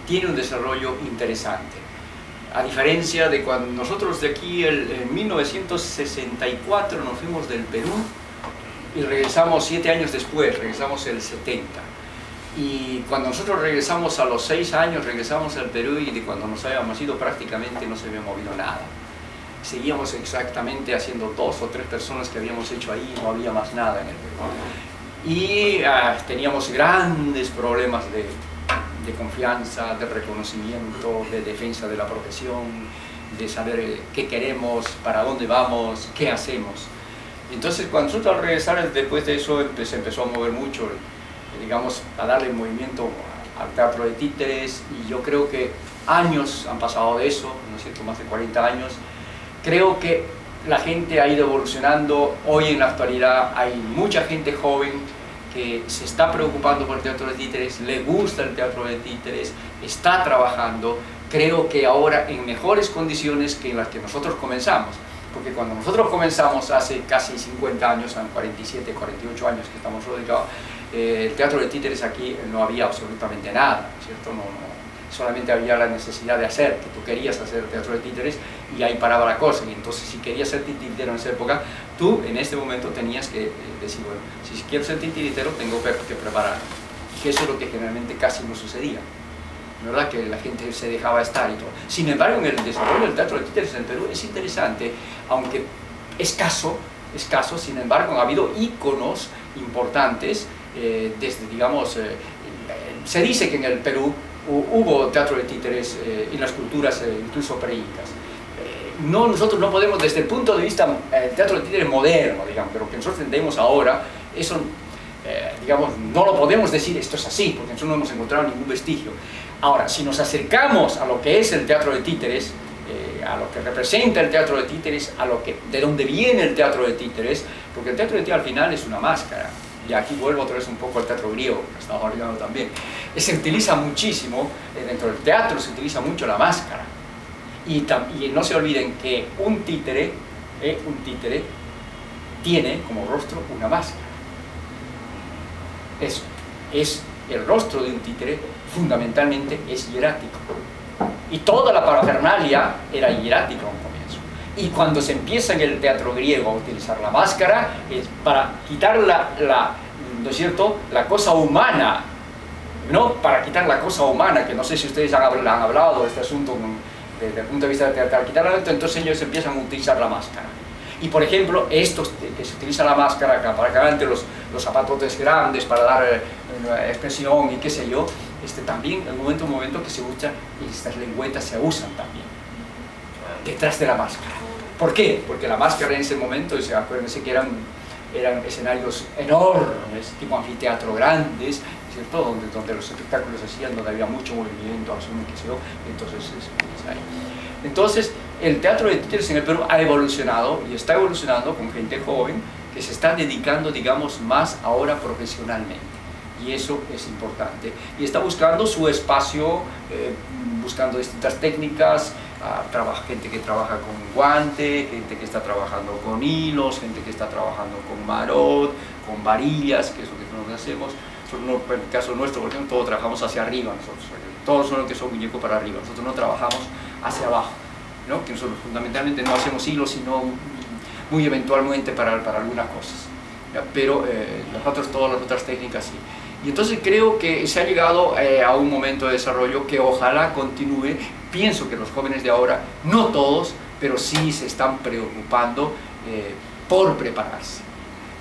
tiene un desarrollo interesante. A diferencia de cuando nosotros de aquí, en 1964, nos fuimos del Perú, y regresamos 7 años después, regresamos el 70. Y cuando nosotros regresamos a los 6 años, regresamos al Perú, y de cuando nos habíamos ido prácticamente no se había movido nada. Seguíamos exactamente haciendo 2 o 3 personas que habíamos hecho ahí, no había más nada en el Perú. Y teníamos grandes problemas de confianza, de reconocimiento, de defensa de la profesión, de saber qué queremos, para dónde vamos, qué hacemos. Entonces, cuando nosotros al regresar, después de eso, se empezó a mover mucho, digamos, a darle movimiento al teatro de títeres, y yo creo que años han pasado de eso, ¿no es cierto?, más de 40 años. Creo que la gente ha ido evolucionando. Hoy en la actualidad hay mucha gente joven que se está preocupando por el teatro de títeres, le gusta el teatro de títeres, está trabajando, creo que ahora en mejores condiciones que en las que nosotros comenzamos. Porque cuando nosotros comenzamos hace casi 50 años, 47, 48 años que estamos dedicados, el teatro de títeres aquí no había absolutamente nada, ¿cierto? Solamente había la necesidad de hacer, que tú querías hacer teatro de títeres y ahí paraba la cosa. Y entonces si querías ser titiritero en esa época, tú en este momento tenías que decir, bueno, si quiero ser titiritero tengo que preparar. Que eso es lo que generalmente casi no sucedía, ¿verdad? Que la gente se dejaba estar y todo. Sin embargo, en el desarrollo del teatro de títeres en Perú es interesante, aunque escaso, sin embargo ha habido íconos importantes, desde, digamos, se dice que en el Perú hubo teatro de títeres en las culturas incluso pre-incas. Nosotros no podemos, desde el punto de vista teatro de títeres moderno, digamos, pero que nosotros entendemos ahora, eso, digamos, no lo podemos decir esto es así, porque nosotros no hemos encontrado ningún vestigio. Ahora, si nos acercamos a lo que es el teatro de títeres, a lo que representa el teatro de títeres, de dónde viene el teatro de títeres, porque el teatro de títeres al final es una máscara. Y aquí vuelvo otra vez un poco al teatro griego, que estamos hablando también. Se utiliza muchísimo, dentro del teatro se utiliza mucho la máscara. Y no se olviden que un títere tiene como rostro una máscara. Eso es el rostro de un títere, fundamentalmente es hierático. Y toda la parafernalia era hierática a un comienzo. Y cuando se empieza en el teatro griego a utilizar la máscara, es para quitar ¿no es cierto?, la cosa humana, ¿no? Para quitar la cosa humana, que no sé si ustedes han hablado de este asunto desde el punto de vista teatral, quitarla, entonces ellos empiezan a utilizar la máscara. Y por ejemplo, estos que se utiliza la máscara para que hagan los zapatotes grandes para dar expresión y qué sé yo, también en un momento que se usa, estas lengüetas se usan también detrás de la máscara. ¿Por qué? Porque la máscara en ese momento, acuérdense que eran escenarios enormes, tipo anfiteatro grandes, ¿cierto? Donde los espectáculos se hacían, donde había mucho movimiento, qué sé yo, entonces es ahí. Entonces, el teatro de títeres en el Perú ha evolucionado y está evolucionando con gente joven que se está dedicando, digamos, más ahora profesionalmente. Y eso es importante. Y está buscando su espacio, buscando distintas técnicas, gente que trabaja con guante, gente que está trabajando con hilos, gente que está trabajando con marot, con varillas, que es lo que nosotros hacemos. En el caso nuestro, por ejemplo, todos trabajamos hacia arriba, todos son los que son muñecos para arriba, nosotros no trabajamos hacia abajo, ¿no? Que nosotros fundamentalmente no hacemos hilos, sino muy eventualmente para algunas cosas, ¿ya? Pero nosotros todas las otras técnicas sí. Y entonces creo que se ha llegado a un momento de desarrollo que ojalá continúe. Pienso que los jóvenes de ahora, no todos, pero sí se están preocupando por prepararse.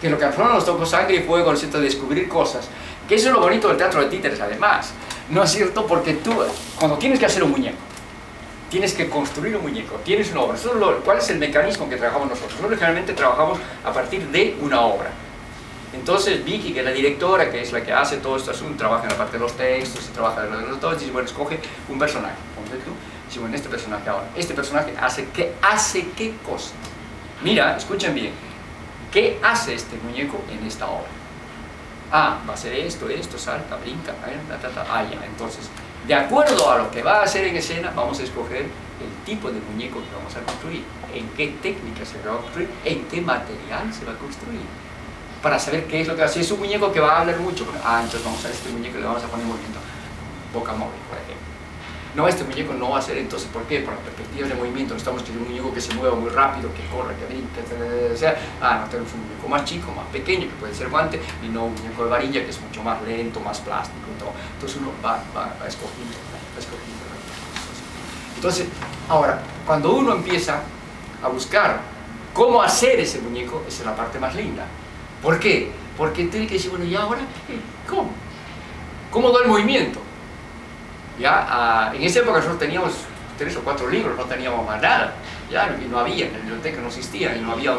Que lo que a nosotros nos tocó sangre y fuego, ¿no es cierto?, descubrir cosas. Que eso es lo bonito del teatro de títeres, además. ¿No es cierto? Porque tú, cuando tienes que hacer un muñeco, tienes que construir un muñeco, tienes una obra. ¿Cuál es el mecanismo que trabajamos nosotros? Nosotros generalmente trabajamos a partir de una obra. Entonces Vicky, que es la directora, que es la que hace todo este asunto, trabaja en la parte de los textos, y trabaja en los textos, dice, bueno, escoge un personaje, ponte tú, dice, bueno, este personaje ahora, este personaje hace qué cosa. Mira, escuchen bien, ¿qué hace este muñeco en esta obra? Ah, va a hacer esto, salta, brinca, ya. Entonces, de acuerdo a lo que va a hacer en escena, vamos a escoger el tipo de muñeco que vamos a construir, en qué técnica se va a construir, en qué material se va a construir, para saber qué es lo que hace. Si es un muñeco que va a hablar mucho, entonces vamos a este muñeco y le vamos a poner movimiento, boca móvil, por ejemplo. No, este muñeco no va a ser, entonces, ¿por qué? Por la perspectiva de movimiento, necesitamos que sea un muñeco que se mueva muy rápido, que corra, que brinque, etc. No, tenemos un muñeco más chico, más pequeño, que puede ser guante, y no un muñeco de varilla, que es mucho más lento, más plástico y todo. Entonces uno va escogiendo. Entonces, ahora, cuando uno empieza a buscar cómo hacer ese muñeco, esa es la parte más linda. ¿Por qué? Porque tiene que decir, bueno, ¿y ahora cómo? ¿Cómo da el movimiento? Ya, en esa época nosotros teníamos 3 o 4 libros, no teníamos más nada, ya, y no había, en la biblioteca no existía, y no había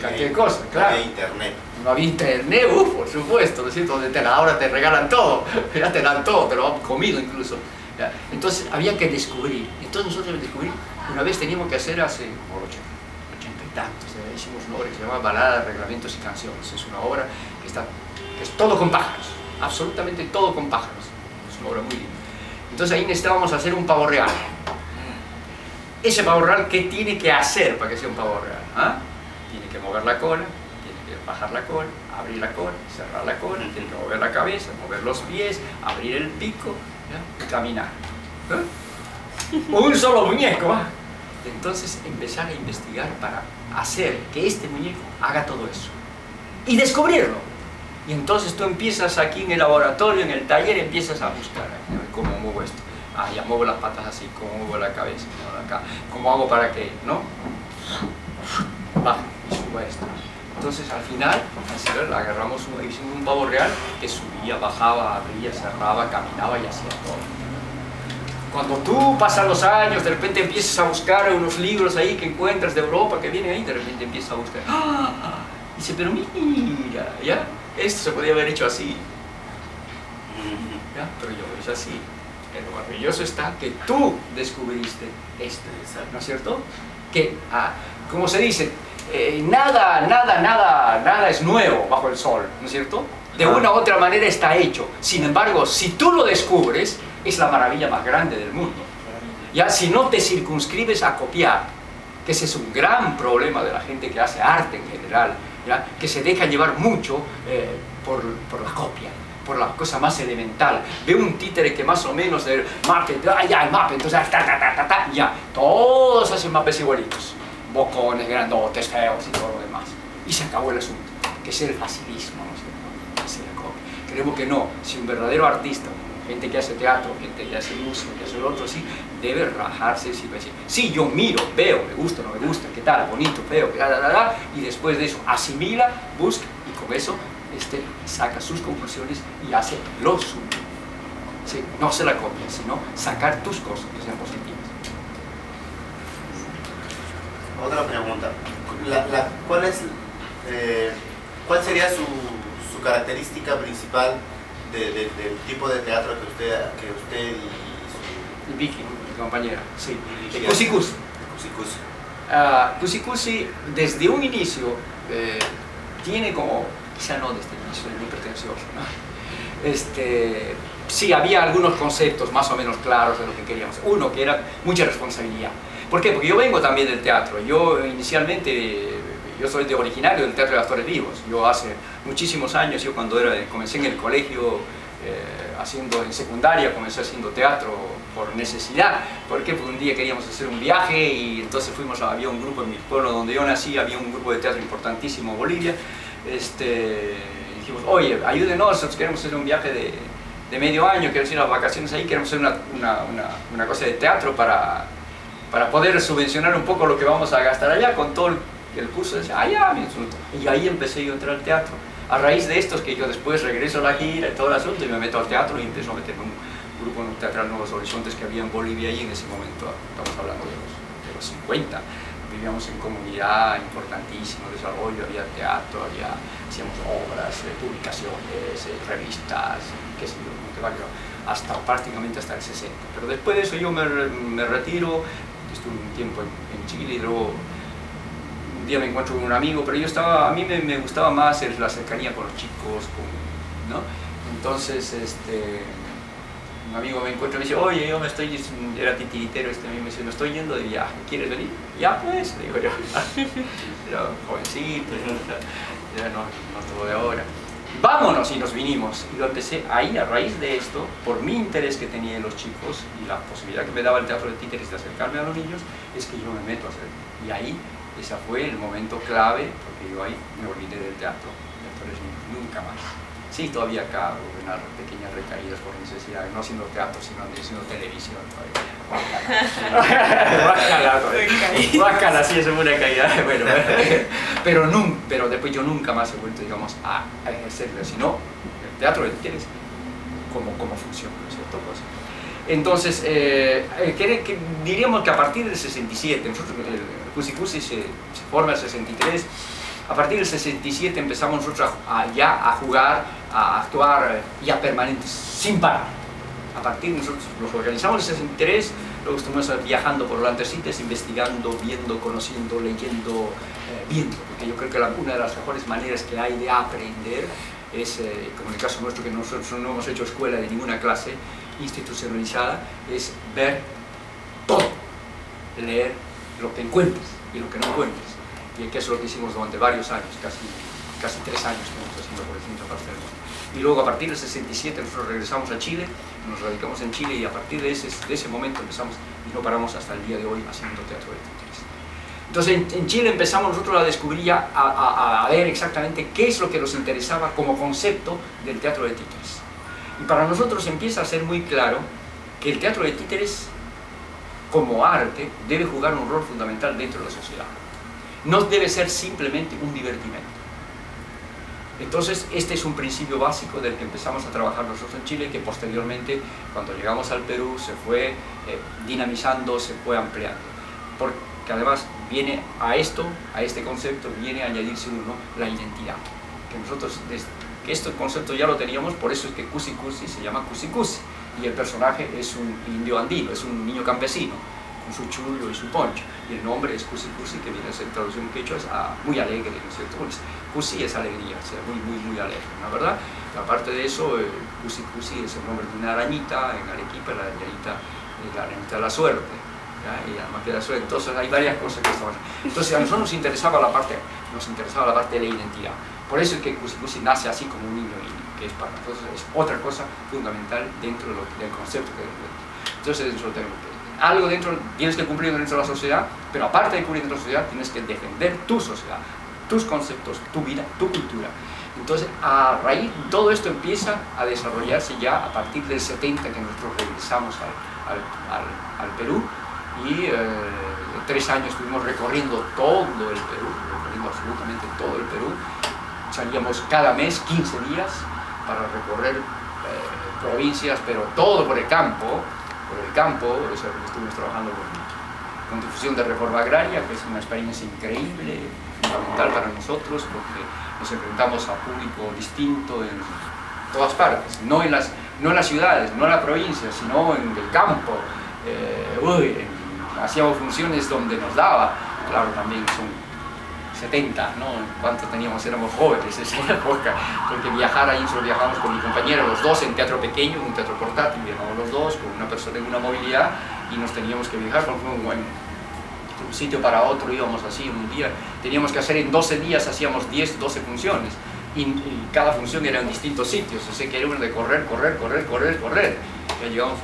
cantidad de cosas, claro. No había internet. No había internet, por supuesto, ¿no es cierto? Ahora te regalan todo, ya te dan todo, te lo han comido incluso. ¿Ya? Entonces había que descubrir, entonces nosotros descubrir Una vez teníamos que hacer hace por 80 y tantos, hicimos una obra que se llama Baladas, Reglamentos y Canciones. Es una obra que es todo con pájaros, absolutamente todo con pájaros. Es una obra muy linda. Entonces ahí necesitábamos hacer un pavo real. Ese pavo real, ¿qué tiene que hacer para que sea un pavo real? ¿Ah? Tiene que mover la cola, tiene que bajar la cola, abrir la cola, cerrar la cola, tiene que mover la cabeza, mover los pies, abrir el pico, ¿ya? Y caminar. Un solo muñeco. ¿Ah? Entonces empezar a investigar para hacer que este muñeco haga todo eso y descubrirlo. Y entonces tú empiezas aquí en el laboratorio, en el taller, empiezas a buscar cómo muevo esto. Ah, ya muevo las patas así, cómo muevo la cabeza, acá, cómo hago para que, ¿no? Baja y suba esto. Entonces al final, agarramos hicimos un pavo real que subía, bajaba, abría, cerraba, caminaba y hacía todo. Cuando tú pasan los años, de repente empiezas a buscar unos libros ahí que encuentras de Europa, que vienen ahí, de repente empiezas a buscar. ¡Ah! Dice, pero mira, ¿ya? Esto se podía haber hecho así. ¿Ya? Pero yo lo hice así. Lo maravilloso está que tú descubriste esto, ¿no es cierto? Que, como se dice, nada es nuevo bajo el sol, ¿no es cierto? De una u otra manera está hecho. Sin embargo, si tú lo descubres, es la maravilla más grande del mundo. Ya, si no te circunscribes a copiar, que ese es un gran problema de la gente que hace arte en general, ¿ya? Que se deja llevar mucho por la copia, por la cosa más elemental. Ve un títere que más o menos el mape, ya el mape, entonces ya, todos hacen mapes igualitos, bocones, grandotes, feos y todo lo demás. Y se acabó el asunto, que es el facilismo, ¿no es cierto? Es la copia. Creemos que no, si un verdadero artista, gente que hace teatro, gente que hace música, que hace lo otro, sí, debe rajarse, sí, yo miro, veo, me gusta, no me gusta, qué tal, bonito, feo, y después de eso asimila, busca, y con eso saca sus conclusiones y hace lo suyo. Sí, no se la copia, sino sacar tus cosas que sean positivas. Otra pregunta. ¿Cuál sería su característica principal del tipo de teatro que usted y su... El Vicky, mi compañera, sí. El Cusi Cusi. Cusi Cusi desde un inicio tiene como, quizá no desde el inicio, es muy pretencioso, ¿no? Sí, había algunos conceptos más o menos claros de lo que queríamos. Uno, que era mucha responsabilidad. ¿Por qué? Porque yo vengo también del teatro. Yo inicialmente, yo soy originario del Teatro de Actores Vivos. Yo hace muchísimos años, yo cuando comencé en el colegio, en secundaria, comencé haciendo teatro por necesidad. ¿Por qué? Porque un día queríamos hacer un viaje y entonces había un grupo en mi pueblo donde yo nací, había un grupo de teatro importantísimo en Bolivia. Dijimos, oye, ayúdenos, nosotros queremos hacer un viaje de medio año, queremos ir a las vacaciones ahí, queremos hacer una cosa de teatro para poder subvencionar un poco lo que vamos a gastar allá con todo el curso. Y ahí empecé yo a entrar al teatro. A raíz de esto es que yo después regreso a la gira y todo el asunto y me meto al teatro y empiezo a meterme en un grupo teatral Nuevos Horizontes que había en Bolivia y en ese momento, estamos hablando de los 50, vivíamos en comunidad, importantísimo desarrollo, había teatro, hacíamos obras, publicaciones, revistas, qué sé yo, prácticamente hasta el 60. Pero después de eso yo me retiro, estuve un tiempo en Chile y luego un día me encuentro con un amigo, pero a mí me gustaba más la cercanía con los chicos, ¿no? Entonces un amigo me encuentra y me dice, oye, era titiritero, me dice, me estoy yendo de viaje, ¿quieres venir? Ya pues, le digo yo, era jovencito, ya no todo de ahora. Vámonos, y nos vinimos. Y lo empecé ahí, a raíz de esto, por mi interés que tenía en los chicos y la posibilidad que me daba el teatro de títeres de acercarme a los niños, es que yo me meto a hacer. Y ahí, ese fue el momento clave, porque yo ahí me olvidé del teatro, entonces nunca más. Sí, todavía acá hubo unas pequeñas recaídas por necesidad, no haciendo teatro, sino haciendo televisión. Guácala, sí, es una caída. Bueno, pero después yo nunca más he vuelto, digamos, a ejercerlo, sino el teatro de títeres como función, ¿no es cierto? Pues, entonces, diríamos que a partir del 67, nosotros, el Cusi Cusi se forma en el 63, a partir del 67 empezamos nosotros ya a jugar, a actuar ya permanentes, sin parar. A partir de nosotros los organizamos en el 63, luego estuvimos viajando por Holanda Cities, investigando, viendo, conociendo, leyendo, viendo, porque yo creo que una de las mejores maneras que hay de aprender es, como en el caso nuestro, que nosotros no hemos hecho escuela de ninguna clase institucionalizada, es ver todo, leer lo que encuentres y lo que no encuentres, y que eso es lo que hicimos durante varios años, casi 3 años que estamos haciendo por distintas partes del mundo. Y luego a partir del 67 nosotros regresamos a Chile, nos radicamos en Chile y a partir de ese momento empezamos y no paramos hasta el día de hoy haciendo teatro de títeres. Entonces en Chile empezamos nosotros a descubrir ya, a ver exactamente qué es lo que nos interesaba como concepto del teatro de títeres. Y para nosotros empieza a ser muy claro que el teatro de títeres como arte debe jugar un rol fundamental dentro de la sociedad. No debe ser simplemente un divertimento. Entonces, este es un principio básico del que empezamos a trabajar nosotros en Chile, que posteriormente, cuando llegamos al Perú, se fue dinamizando, se fue ampliando. Porque además viene a este concepto, viene a añadirse uno, la identidad. Que nosotros, que este concepto ya lo teníamos, por eso es que Cusi Cusi se llama Cusi Cusi. Y el personaje es un indio andino, es un niño campesino, con su chullo y su poncho. Y el nombre es Cusi Cusi, que viene a ser traducción quechua, es muy alegre, ¿no es cierto? Cusi es alegría, o sea, muy alegre, ¿no es verdad? Aparte de eso, Cusi Cusi es el nombre de una arañita en Arequipa, la arañita de la suerte, ¿ya? Y además que la suerte. Entonces hay varias cosas que estaban. Entonces a nosotros nos interesaba la parte de la identidad. Por eso es que Cusi Cusi nace así como un niño indio, que es para nosotros es otra cosa fundamental dentro del concepto que entonces algo dentro tienes que cumplir dentro de la sociedad, pero aparte de cumplir dentro de la sociedad tienes que defender tu sociedad, tus conceptos, tu vida, tu cultura. Entonces a raíz todo esto empieza a desarrollarse ya a partir del 70, que nosotros regresamos al Perú, y 3 años estuvimos recorriendo todo el Perú, recorriendo absolutamente todo el Perú. Salíamos cada mes 15 días para recorrer provincias, pero todo por el campo, o sea, estuvimos trabajando con difusión de reforma agraria, que es una experiencia increíble, fundamental para nosotros, porque nos enfrentamos a público distinto en todas partes, no en las ciudades, no en la provincia, sino en el campo. Hacíamos funciones donde nos daba, claro, también son 70, ¿no? ¿Cuántos teníamos? Éramos jóvenes esa época, porque viajar ahí solo viajábamos con mi compañero, los dos en teatro pequeño, en un teatro portátil, viajábamos los dos con una persona en una movilidad y nos teníamos que viajar, por ejemplo, de un sitio para otro íbamos así en un día, teníamos que hacer en 12 días, hacíamos 10, 12 funciones y cada función era en distintos sitios, así que era uno de correr, ya llegamos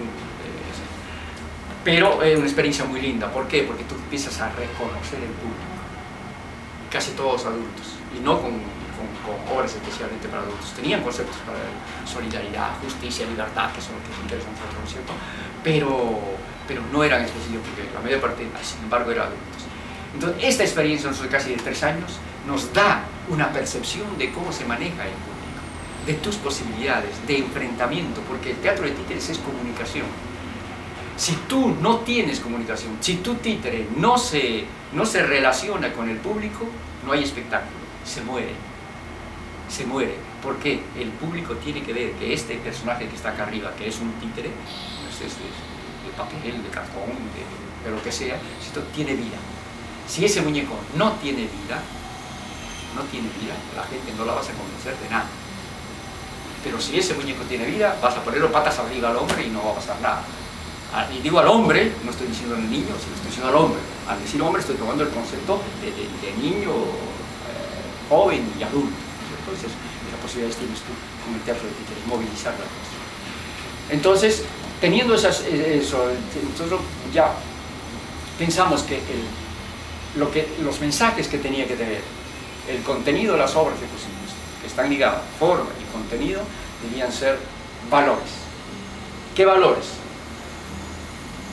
pero es una experiencia muy linda. ¿Por qué? Porque tú empiezas a reconocer el público, casi todos adultos, y no con obras especialmente para adultos. Tenían conceptos para solidaridad, justicia, libertad, que son los que nos interesan a nosotros, ¿cierto? Pero no eran específicos, porque la mayor parte, sin embargo, eran adultos. Entonces, esta experiencia, nosotros casi de 3 años, nos da una percepción de cómo se maneja el público, de tus posibilidades, de enfrentamiento, porque el teatro de títeres es comunicación. Si tú no tienes comunicación, si tu títere no se relaciona con el público, no hay espectáculo, se muere. Porque el público tiene que ver que este personaje que está acá arriba, que es un títere, de papel, de cartón, de lo que sea, esto tiene vida. Si ese muñeco no tiene vida, la gente no la vas a convencer de nada. Pero si ese muñeco tiene vida, vas a ponerlo patas arriba al hombre y no va a pasar nada. Y digo al hombre, no estoy diciendo al niño, sino estoy diciendo al hombre. Al decir hombre estoy tomando el concepto de niño, joven y adulto. Entonces, las posibilidades tienes tú con el teatro de títeres, movilizar la cosa. Entonces, teniendo eso, nosotros ya pensamos que los mensajes que tenía que tener el contenido de las obras de Cusi Cusi, que están ligadas, forma y contenido, debían ser valores. ¿Qué valores?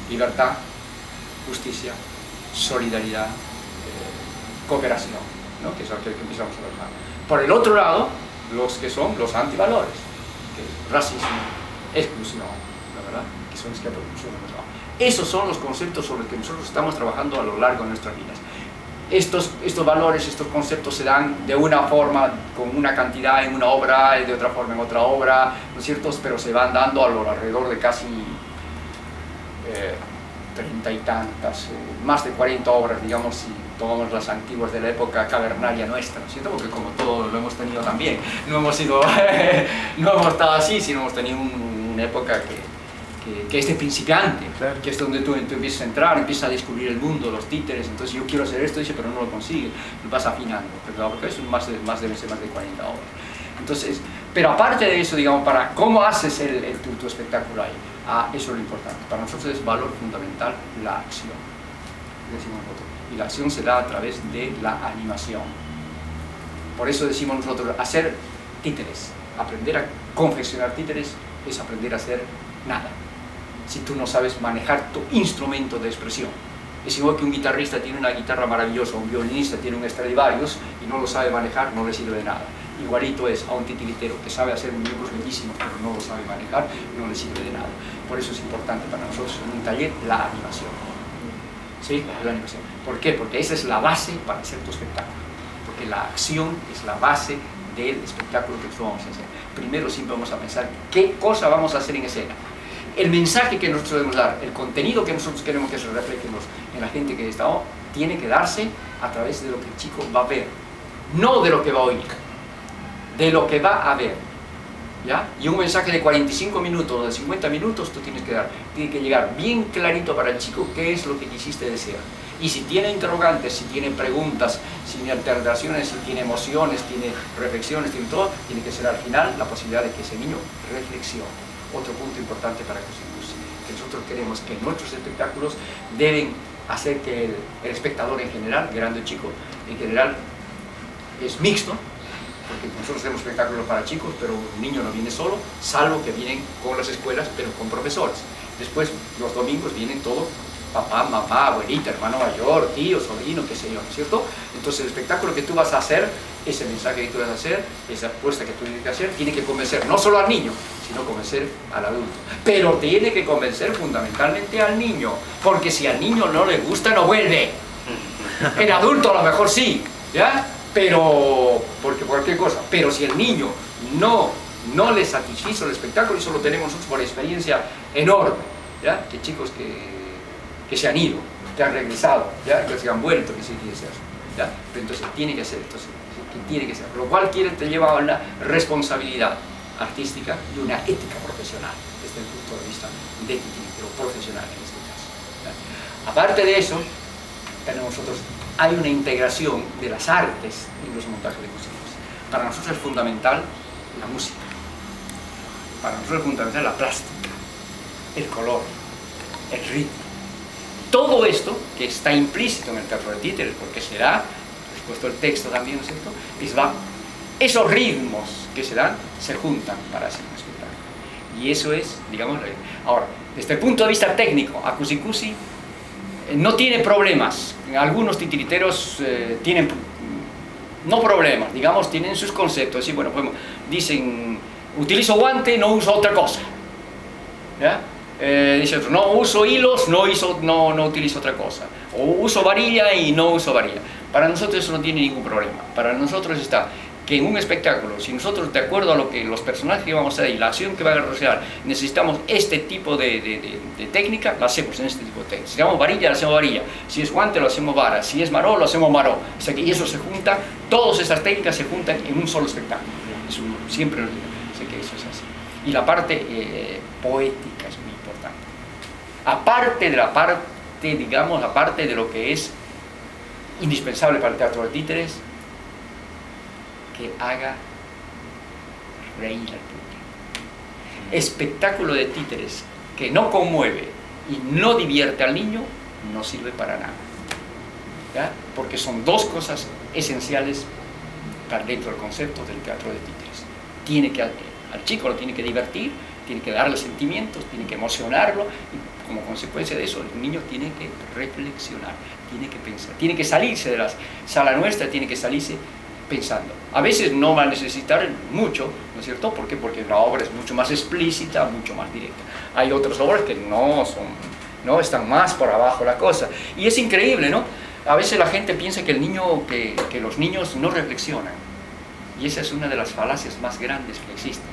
Libertad, justicia, solidaridad, cooperación, ¿no? Que es lo que empezamos a trabajar. Por el otro lado, los que son los antivalores, que es racismo, exclusión, ¿la verdad? Que son los que esos son los conceptos sobre los que nosotros estamos trabajando a lo largo de nuestras vidas. Estos valores, estos conceptos se dan de una forma, con una cantidad en una obra, de otra forma en otra obra, ¿no es cierto? Pero se van dando alrededor de casi 30 y tantas, más de 40 obras, digamos, si tomamos las antiguas de la época cavernaria nuestra, ¿no es cierto? Porque como todo lo hemos tenido también, no hemos sido, no hemos estado así, sino hemos tenido una época que es de principiante, Claro. que es donde tú empiezas a entrar, empiezas a descubrir el mundo, los títeres, entonces yo quiero hacer esto, dice, pero no lo consigue, lo vas afinando, pero porque es deben ser más de 40 obras. Entonces, pero aparte de eso, digamos, para cómo haces tu espectáculo ahí, eso es lo importante. Para nosotros es valor fundamental la acción, decimos nosotros, y la acción se da a través de la animación. Por eso decimos nosotros, hacer títeres, aprender a confeccionar títeres es aprender a hacer nada, si tú no sabes manejar tu instrumento de expresión. Es igual que un guitarrista tiene una guitarra maravillosa, un violinista tiene un Stradivarius y no lo sabe manejar, no le sirve de nada. Igualito es a un titiritero que sabe hacer miembros bellísimos pero no lo sabe manejar, no le sirve de nada. Por eso es importante para nosotros en un taller la animación. ¿Sí? La animación. ¿Por qué? Porque esa es la base para hacer tu espectáculo. Porque la acción es la base del espectáculo que nosotros vamos a hacer. Primero siempre vamos a pensar qué cosa vamos a hacer en escena. El mensaje que nosotros debemos dar, el contenido que nosotros queremos que se refleje en la gente que está, tiene que darse a través de lo que el chico va a ver, no de lo que va a oír, de lo que va a ver, ¿ya? Y un mensaje de 45 minutos o de 50 minutos tú tienes que dar, tiene que llegar bien clarito para el chico qué es lo que quisiste decir. Y si tiene interrogantes, si tiene preguntas, si tiene alteraciones, si tiene emociones, tiene reflexiones, tiene todo, tiene que ser al final la posibilidad de que ese niño reflexione. Otro punto importante para que nosotros queremos que nuestros espectáculos deben hacer que el espectador en general, grande o chico, en general es mixto, porque nosotros hacemos espectáculos para chicos, pero un niño no viene solo, salvo que vienen con las escuelas, pero con profesores. Después, los domingos vienen todos, papá, mamá, abuelita, hermano mayor, tío, sobrino, qué sé yo, ¿no es cierto? Entonces el espectáculo que tú vas a hacer, ese mensaje que tú vas a hacer, esa apuesta que tú tienes que hacer, tiene que convencer no solo al niño, sino convencer al adulto. Pero tiene que convencer fundamentalmente al niño, porque si al niño no le gusta, no vuelve. El adulto a lo mejor sí, ¿ya? Pero, porque cualquier cosa, pero si el niño no le satisfizo el espectáculo, y eso lo tenemos nosotros por experiencia enorme, ¿ya? Que chicos que se han ido, que han regresado, ¿ya? Que se han vuelto, que sí quiere ser, ¿ya? Pero entonces tiene que ser, tiene que ser, lo cual te lleva a una responsabilidad artística y una ética profesional desde el punto de vista de titiritero profesional en este caso, ¿ya? Aparte de eso, tenemos nosotros, hay una integración de las artes en los montajes de músicos. Para nosotros es fundamental la música, para nosotros es fundamental la plástica, el color, el ritmo. Todo esto que está implícito en el teatro de títeres, porque se da, puesto el texto también, ¿no es cierto? Esos ritmos que se dan se juntan para hacer un espectáculo. Y eso es, digamos, ahora, desde el punto de vista técnico, Acusicusi no tiene problemas. Algunos titiriteros tienen, no problemas, digamos, tienen sus conceptos. Así, bueno, pues, dicen, utilizo guante, no uso otra cosa, ¿ya? Dice otro, no uso hilos, no utilizo otra cosa, o uso varilla y no uso varilla. Para nosotros eso no tiene ningún problema. Para nosotros está que en un espectáculo, si nosotros, de acuerdo a lo que los personajes que vamos a hacer y la acción que van a realizar, necesitamos este tipo de técnica, la hacemos en este tipo de técnica. Si hacemos varilla, lo hacemos varilla. Si es guante, lo hacemos vara. Si es maró, lo hacemos maró. O sea que y eso se junta, todas esas técnicas se juntan en un solo espectáculo. Eso siempre lo digo, sé que eso es así. Y la parte poética es muy importante. Aparte de lo que es indispensable para el teatro de títeres, que haga reír al público. Espectáculo de títeres que no conmueve y no divierte al niño no sirve para nada, ¿ya? Porque son dos cosas esenciales para dentro del concepto del teatro de títeres. Al chico lo tiene que divertir, tiene que darle sentimientos, tiene que emocionarlo, y como consecuencia de eso el niño tiene que reflexionar, tiene que pensar, tiene que salirse de la sala nuestra, tiene que salirse pensando. A veces no va a necesitar mucho, ¿no es cierto? ¿Por qué? Porque la obra es mucho más explícita, mucho más directa. Hay otras obras que no están más por abajo la cosa. Y es increíble, ¿no? A veces la gente piensa que los niños no reflexionan. Y esa es una de las falacias más grandes que existen.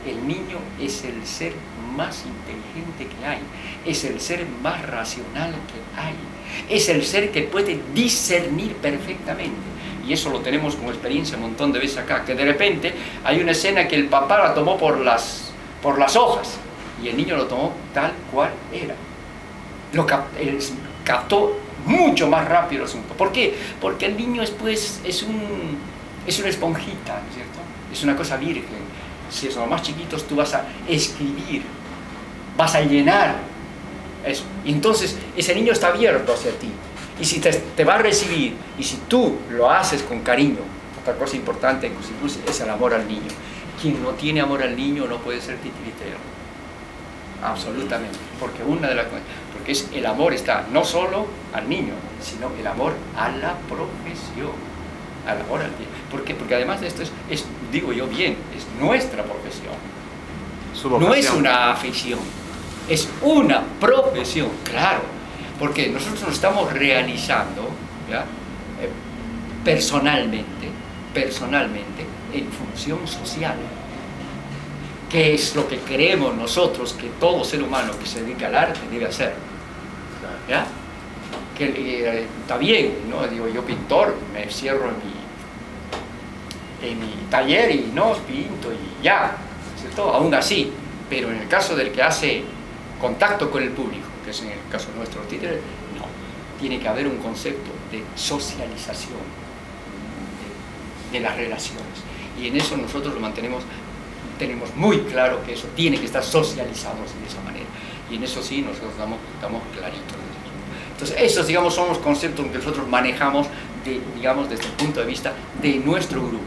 El niño es el ser más inteligente que hay, es el ser más racional que hay, es el ser que puede discernir perfectamente. Y eso lo tenemos como experiencia un montón de veces acá, que de repente hay una escena que el papá la tomó por las hojas y el niño lo tomó tal cual era. Captó mucho más rápido el asunto. ¿Por qué? Porque el niño es una esponjita, ¿no es cierto? Es una cosa virgen. Si son los más chiquitos, tú vas a escribir, vas a llenar eso. Y entonces ese niño está abierto hacia ti. Y si te va a recibir, y si tú lo haces con cariño, otra cosa importante incluso es el amor al niño. Quien no tiene amor al niño no puede ser titiritero. Absolutamente. Porque porque el amor está no solo al niño, sino el amor a la profesión. Al amor al niño. ¿Por qué? Porque además de esto digo yo bien, es nuestra profesión. No es una afición, es una profesión, claro. Porque nosotros nos estamos realizando, ¿ya? Personalmente, en función social. ¿Qué es lo que creemos nosotros que todo ser humano que se dedica al arte debe hacer? ¿Ya? Que está bien, ¿no? Digo, yo pintor, me cierro en mi taller y no pinto y ya, ¿cierto? Aún así, pero en el caso del que hace contacto con el público, que es en el caso nuestro títere, no, tiene que haber un concepto de socialización de las relaciones, y en eso nosotros tenemos muy claro que eso tiene que estar socializado de esa manera, y en eso sí nosotros estamos claritos. Entonces esos, digamos, son los conceptos que nosotros manejamos digamos, desde el punto de vista de nuestro grupo.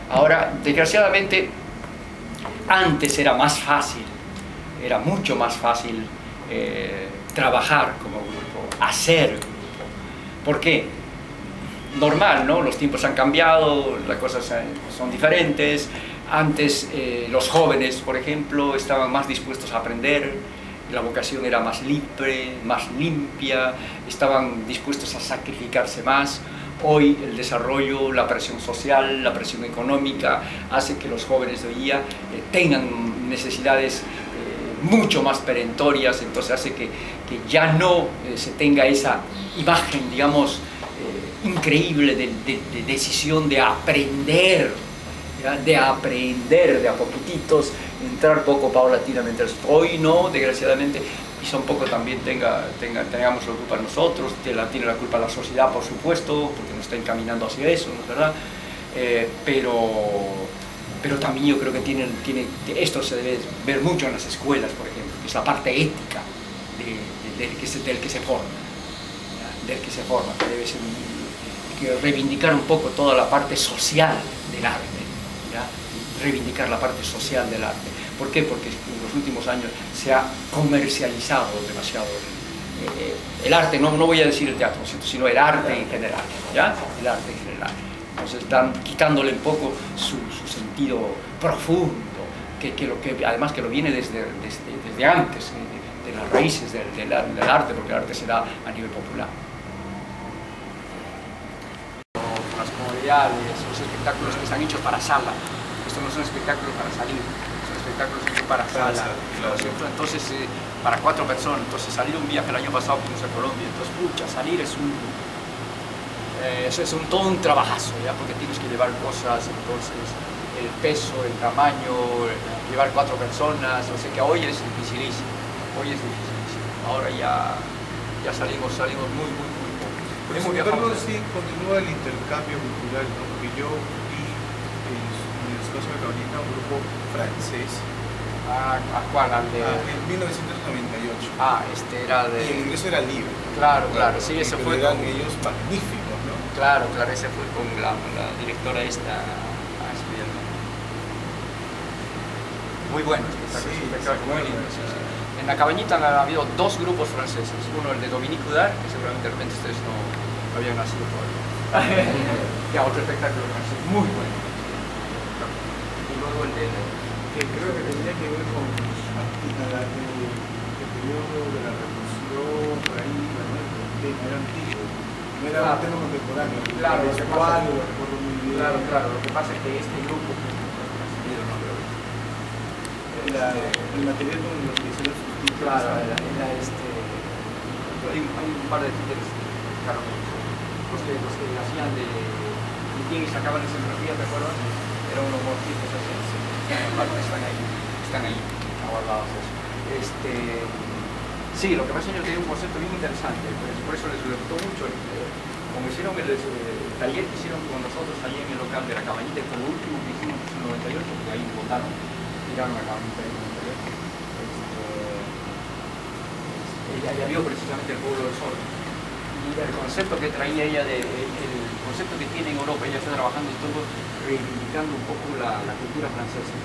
Ahora, desgraciadamente, antes era más fácil, era mucho más fácil trabajar como grupo, hacer grupo. ¿Por qué? Normal, ¿no? Los tiempos han cambiado, las cosas son diferentes. Antes los jóvenes, por ejemplo, estaban más dispuestos a aprender, la vocación era más libre, más limpia, estaban dispuestos a sacrificarse más. Hoy el desarrollo, la presión social, la presión económica hace que los jóvenes de hoy día tengan necesidades mucho más perentorias, entonces hace que ya no se tenga esa imagen, digamos, increíble de decisión de aprender, ¿ya? De aprender de a poquititos, entrar poco paulatinamente. Hoy no, desgraciadamente, quizá un poco también tengamos la culpa nosotros, tiene la culpa la sociedad, por supuesto, porque nos está encaminando hacia eso, ¿no es verdad? Pero también yo creo que esto se debe ver mucho en las escuelas, por ejemplo, que es la parte ética del que se forma, que debe ser que reivindicar un poco toda la parte social del arte, ¿ya? Reivindicar la parte social del arte. ¿Por qué? Porque en los últimos años se ha comercializado demasiado el arte, no voy a decir el teatro, sino el arte en general, ¿ya? El arte en general. Entonces están quitándole un poco su sentido profundo, además que lo viene desde antes, de las raíces del arte, porque el arte se da a nivel popular. Las comodidades, los espectáculos que están hechos para sala, estos no son espectáculos para salir, son espectáculos hechos para sala, claro. Entonces para 4 personas, entonces salir un viaje el año pasado fuimos a Colombia, entonces salir es todo un trabajazo, ¿ya? Porque tienes que llevar cosas, entonces el peso, el tamaño, llevar 4 personas, o sea que hoy es dificilísimo, ahora ya salimos muy poco. Pero sin embargo sí continúa el intercambio cultural, ¿no? Porque yo vi en el espacio de Cabañita un grupo francés. ¿A cuál? En 1998. Este era de... Y el ingreso era libre. Claro, sí, ese fue... Eran ellos magníficos, ¿no? Claro, ese fue con la directora esta... Muy bueno, muy lindo, sí. En la Cabañita ha habido 2 grupos franceses, uno el de Dominique Hudard, que seguramente de repente ustedes no habían nacido todavía, y otro espectáculo francés, muy bueno. Y luego el de... que creo que tendría que ver con el periodo de la revolución, por ahí, era antiguo, no era un tema contemporáneo, claro, lo recuerdo muy bien. Claro, lo que pasa es que este grupo, el material con el que hicieron sus títulos. Claro, hay un par de títeres, claro, los que hacían de quién y sacaban escenografía, ¿te acuerdas? Eran unos mortitos así, están ahí, guardados eso. Sí, lo que pasa es que ellos tenían un concepto bien interesante, por eso les gustó mucho. Como hicieron el taller que hicieron con nosotros allí en el local de la Cabañita, fue lo último que hicimos en el 98, porque ahí votaron, tiraron la Cabañita en el 98. Ella vio precisamente el pueblo del sol. Y el concepto que traía ella, el concepto que tiene en Europa, ella está trabajando y todo, reivindicando un poco la cultura francesa.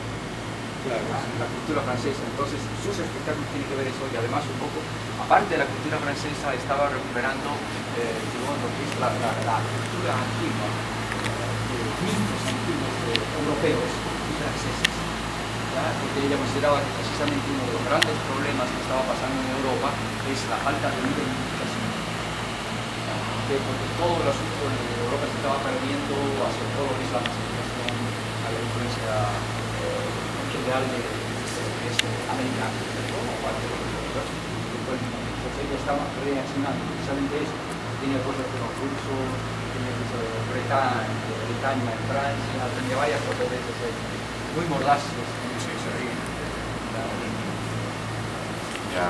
Claro. La cultura francesa, entonces sus espectáculos tienen que ver eso y además un poco, aparte de la cultura francesa, estaba recuperando digamos, lo que es la cultura antigua, los mitos antiguos europeos y franceses, ¿ya? Porque ella consideraba que precisamente uno de los grandes problemas que estaba pasando en Europa es la falta de identificación, porque todo el asunto de Europa se estaba perdiendo hacia todo lo que es la masificación, a la influencia general de americano, entonces ella estaba reaccionando precisamente eso, tenía cosas de los rusos, tenía cosas de Bretaña en Francia, tenía varias cosas de esas, muy mordaces, Ya.